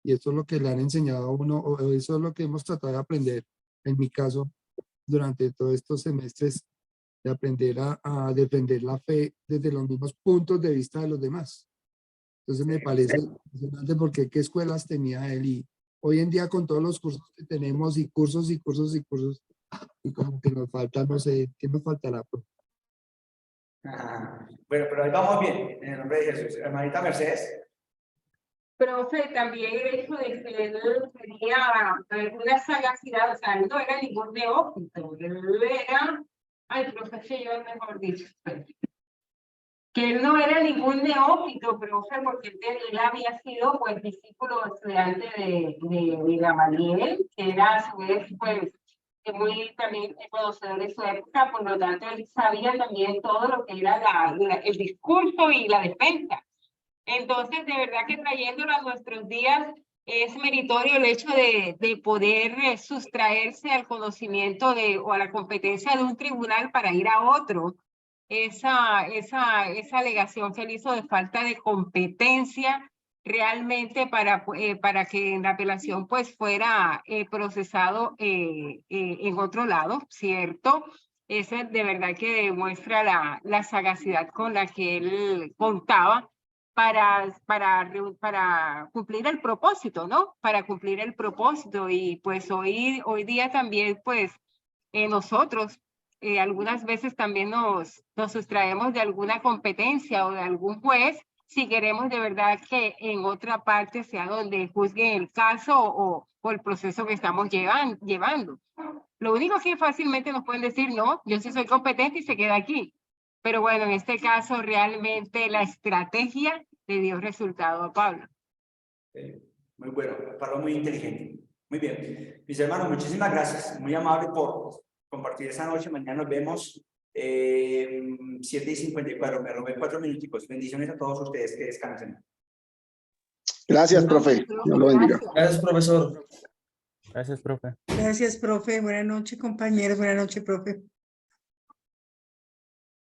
Y eso es lo que le han enseñado a uno, o eso es lo que hemos tratado de aprender, en mi caso, durante todos estos semestres, de aprender a defender la fe desde los mismos puntos de vista de los demás. Entonces me parece impresionante porque qué escuelas tenía él, y hoy en día con todos los cursos que tenemos y cursos y cursos y cursos, y como que nos falta, no sé, ¿qué nos faltará? Bueno, pero ahí vamos bien, en el nombre de Jesús. Hermanita Mercedes. Profe, también el hecho de que él tenía una sagacidad, o sea, él no era ningún neófito, él era, ay, profe, yo mejor dicho, que él no era ningún neófito, profe, porque él había sido, pues, discípulo estudiante de Gamaliel, que era a su vez, pues, muy también conocedor de su época, por lo tanto, él sabía también todo lo que era el discurso y la defensa. Entonces, de verdad que trayéndolo a nuestros días, es meritorio el hecho de poder sustraerse al conocimiento o a la competencia de un tribunal para ir a otro. Esa alegación que él hizo de falta de competencia realmente para que en la apelación pues fuera procesado en otro lado, ¿cierto? Ese de verdad que demuestra la sagacidad con la que él contaba para cumplir el propósito, ¿no? Para cumplir el propósito. Y pues hoy día también pues nosotros algunas veces también nos sustraemos de alguna competencia o de algún juez si queremos de verdad que en otra parte sea donde juzgue el caso o el proceso que estamos llevando. Lo único que fácilmente nos pueden decir, no, yo sí soy competente y se queda aquí. Pero bueno, en este caso realmente la estrategia le dio resultado a Pablo. Muy bueno, Pablo muy inteligente. Muy bien. Mis hermanos, muchísimas gracias. Muy amable por compartir esta noche. Mañana nos vemos 7:54. Me robé 4 minuticos. Bendiciones a todos ustedes, que descansen. Gracias, profe. Dios lo bendiga. Gracias, profesor. Gracias, profe. Gracias, profe. Buenas noches, compañeros. Buenas noches, profe.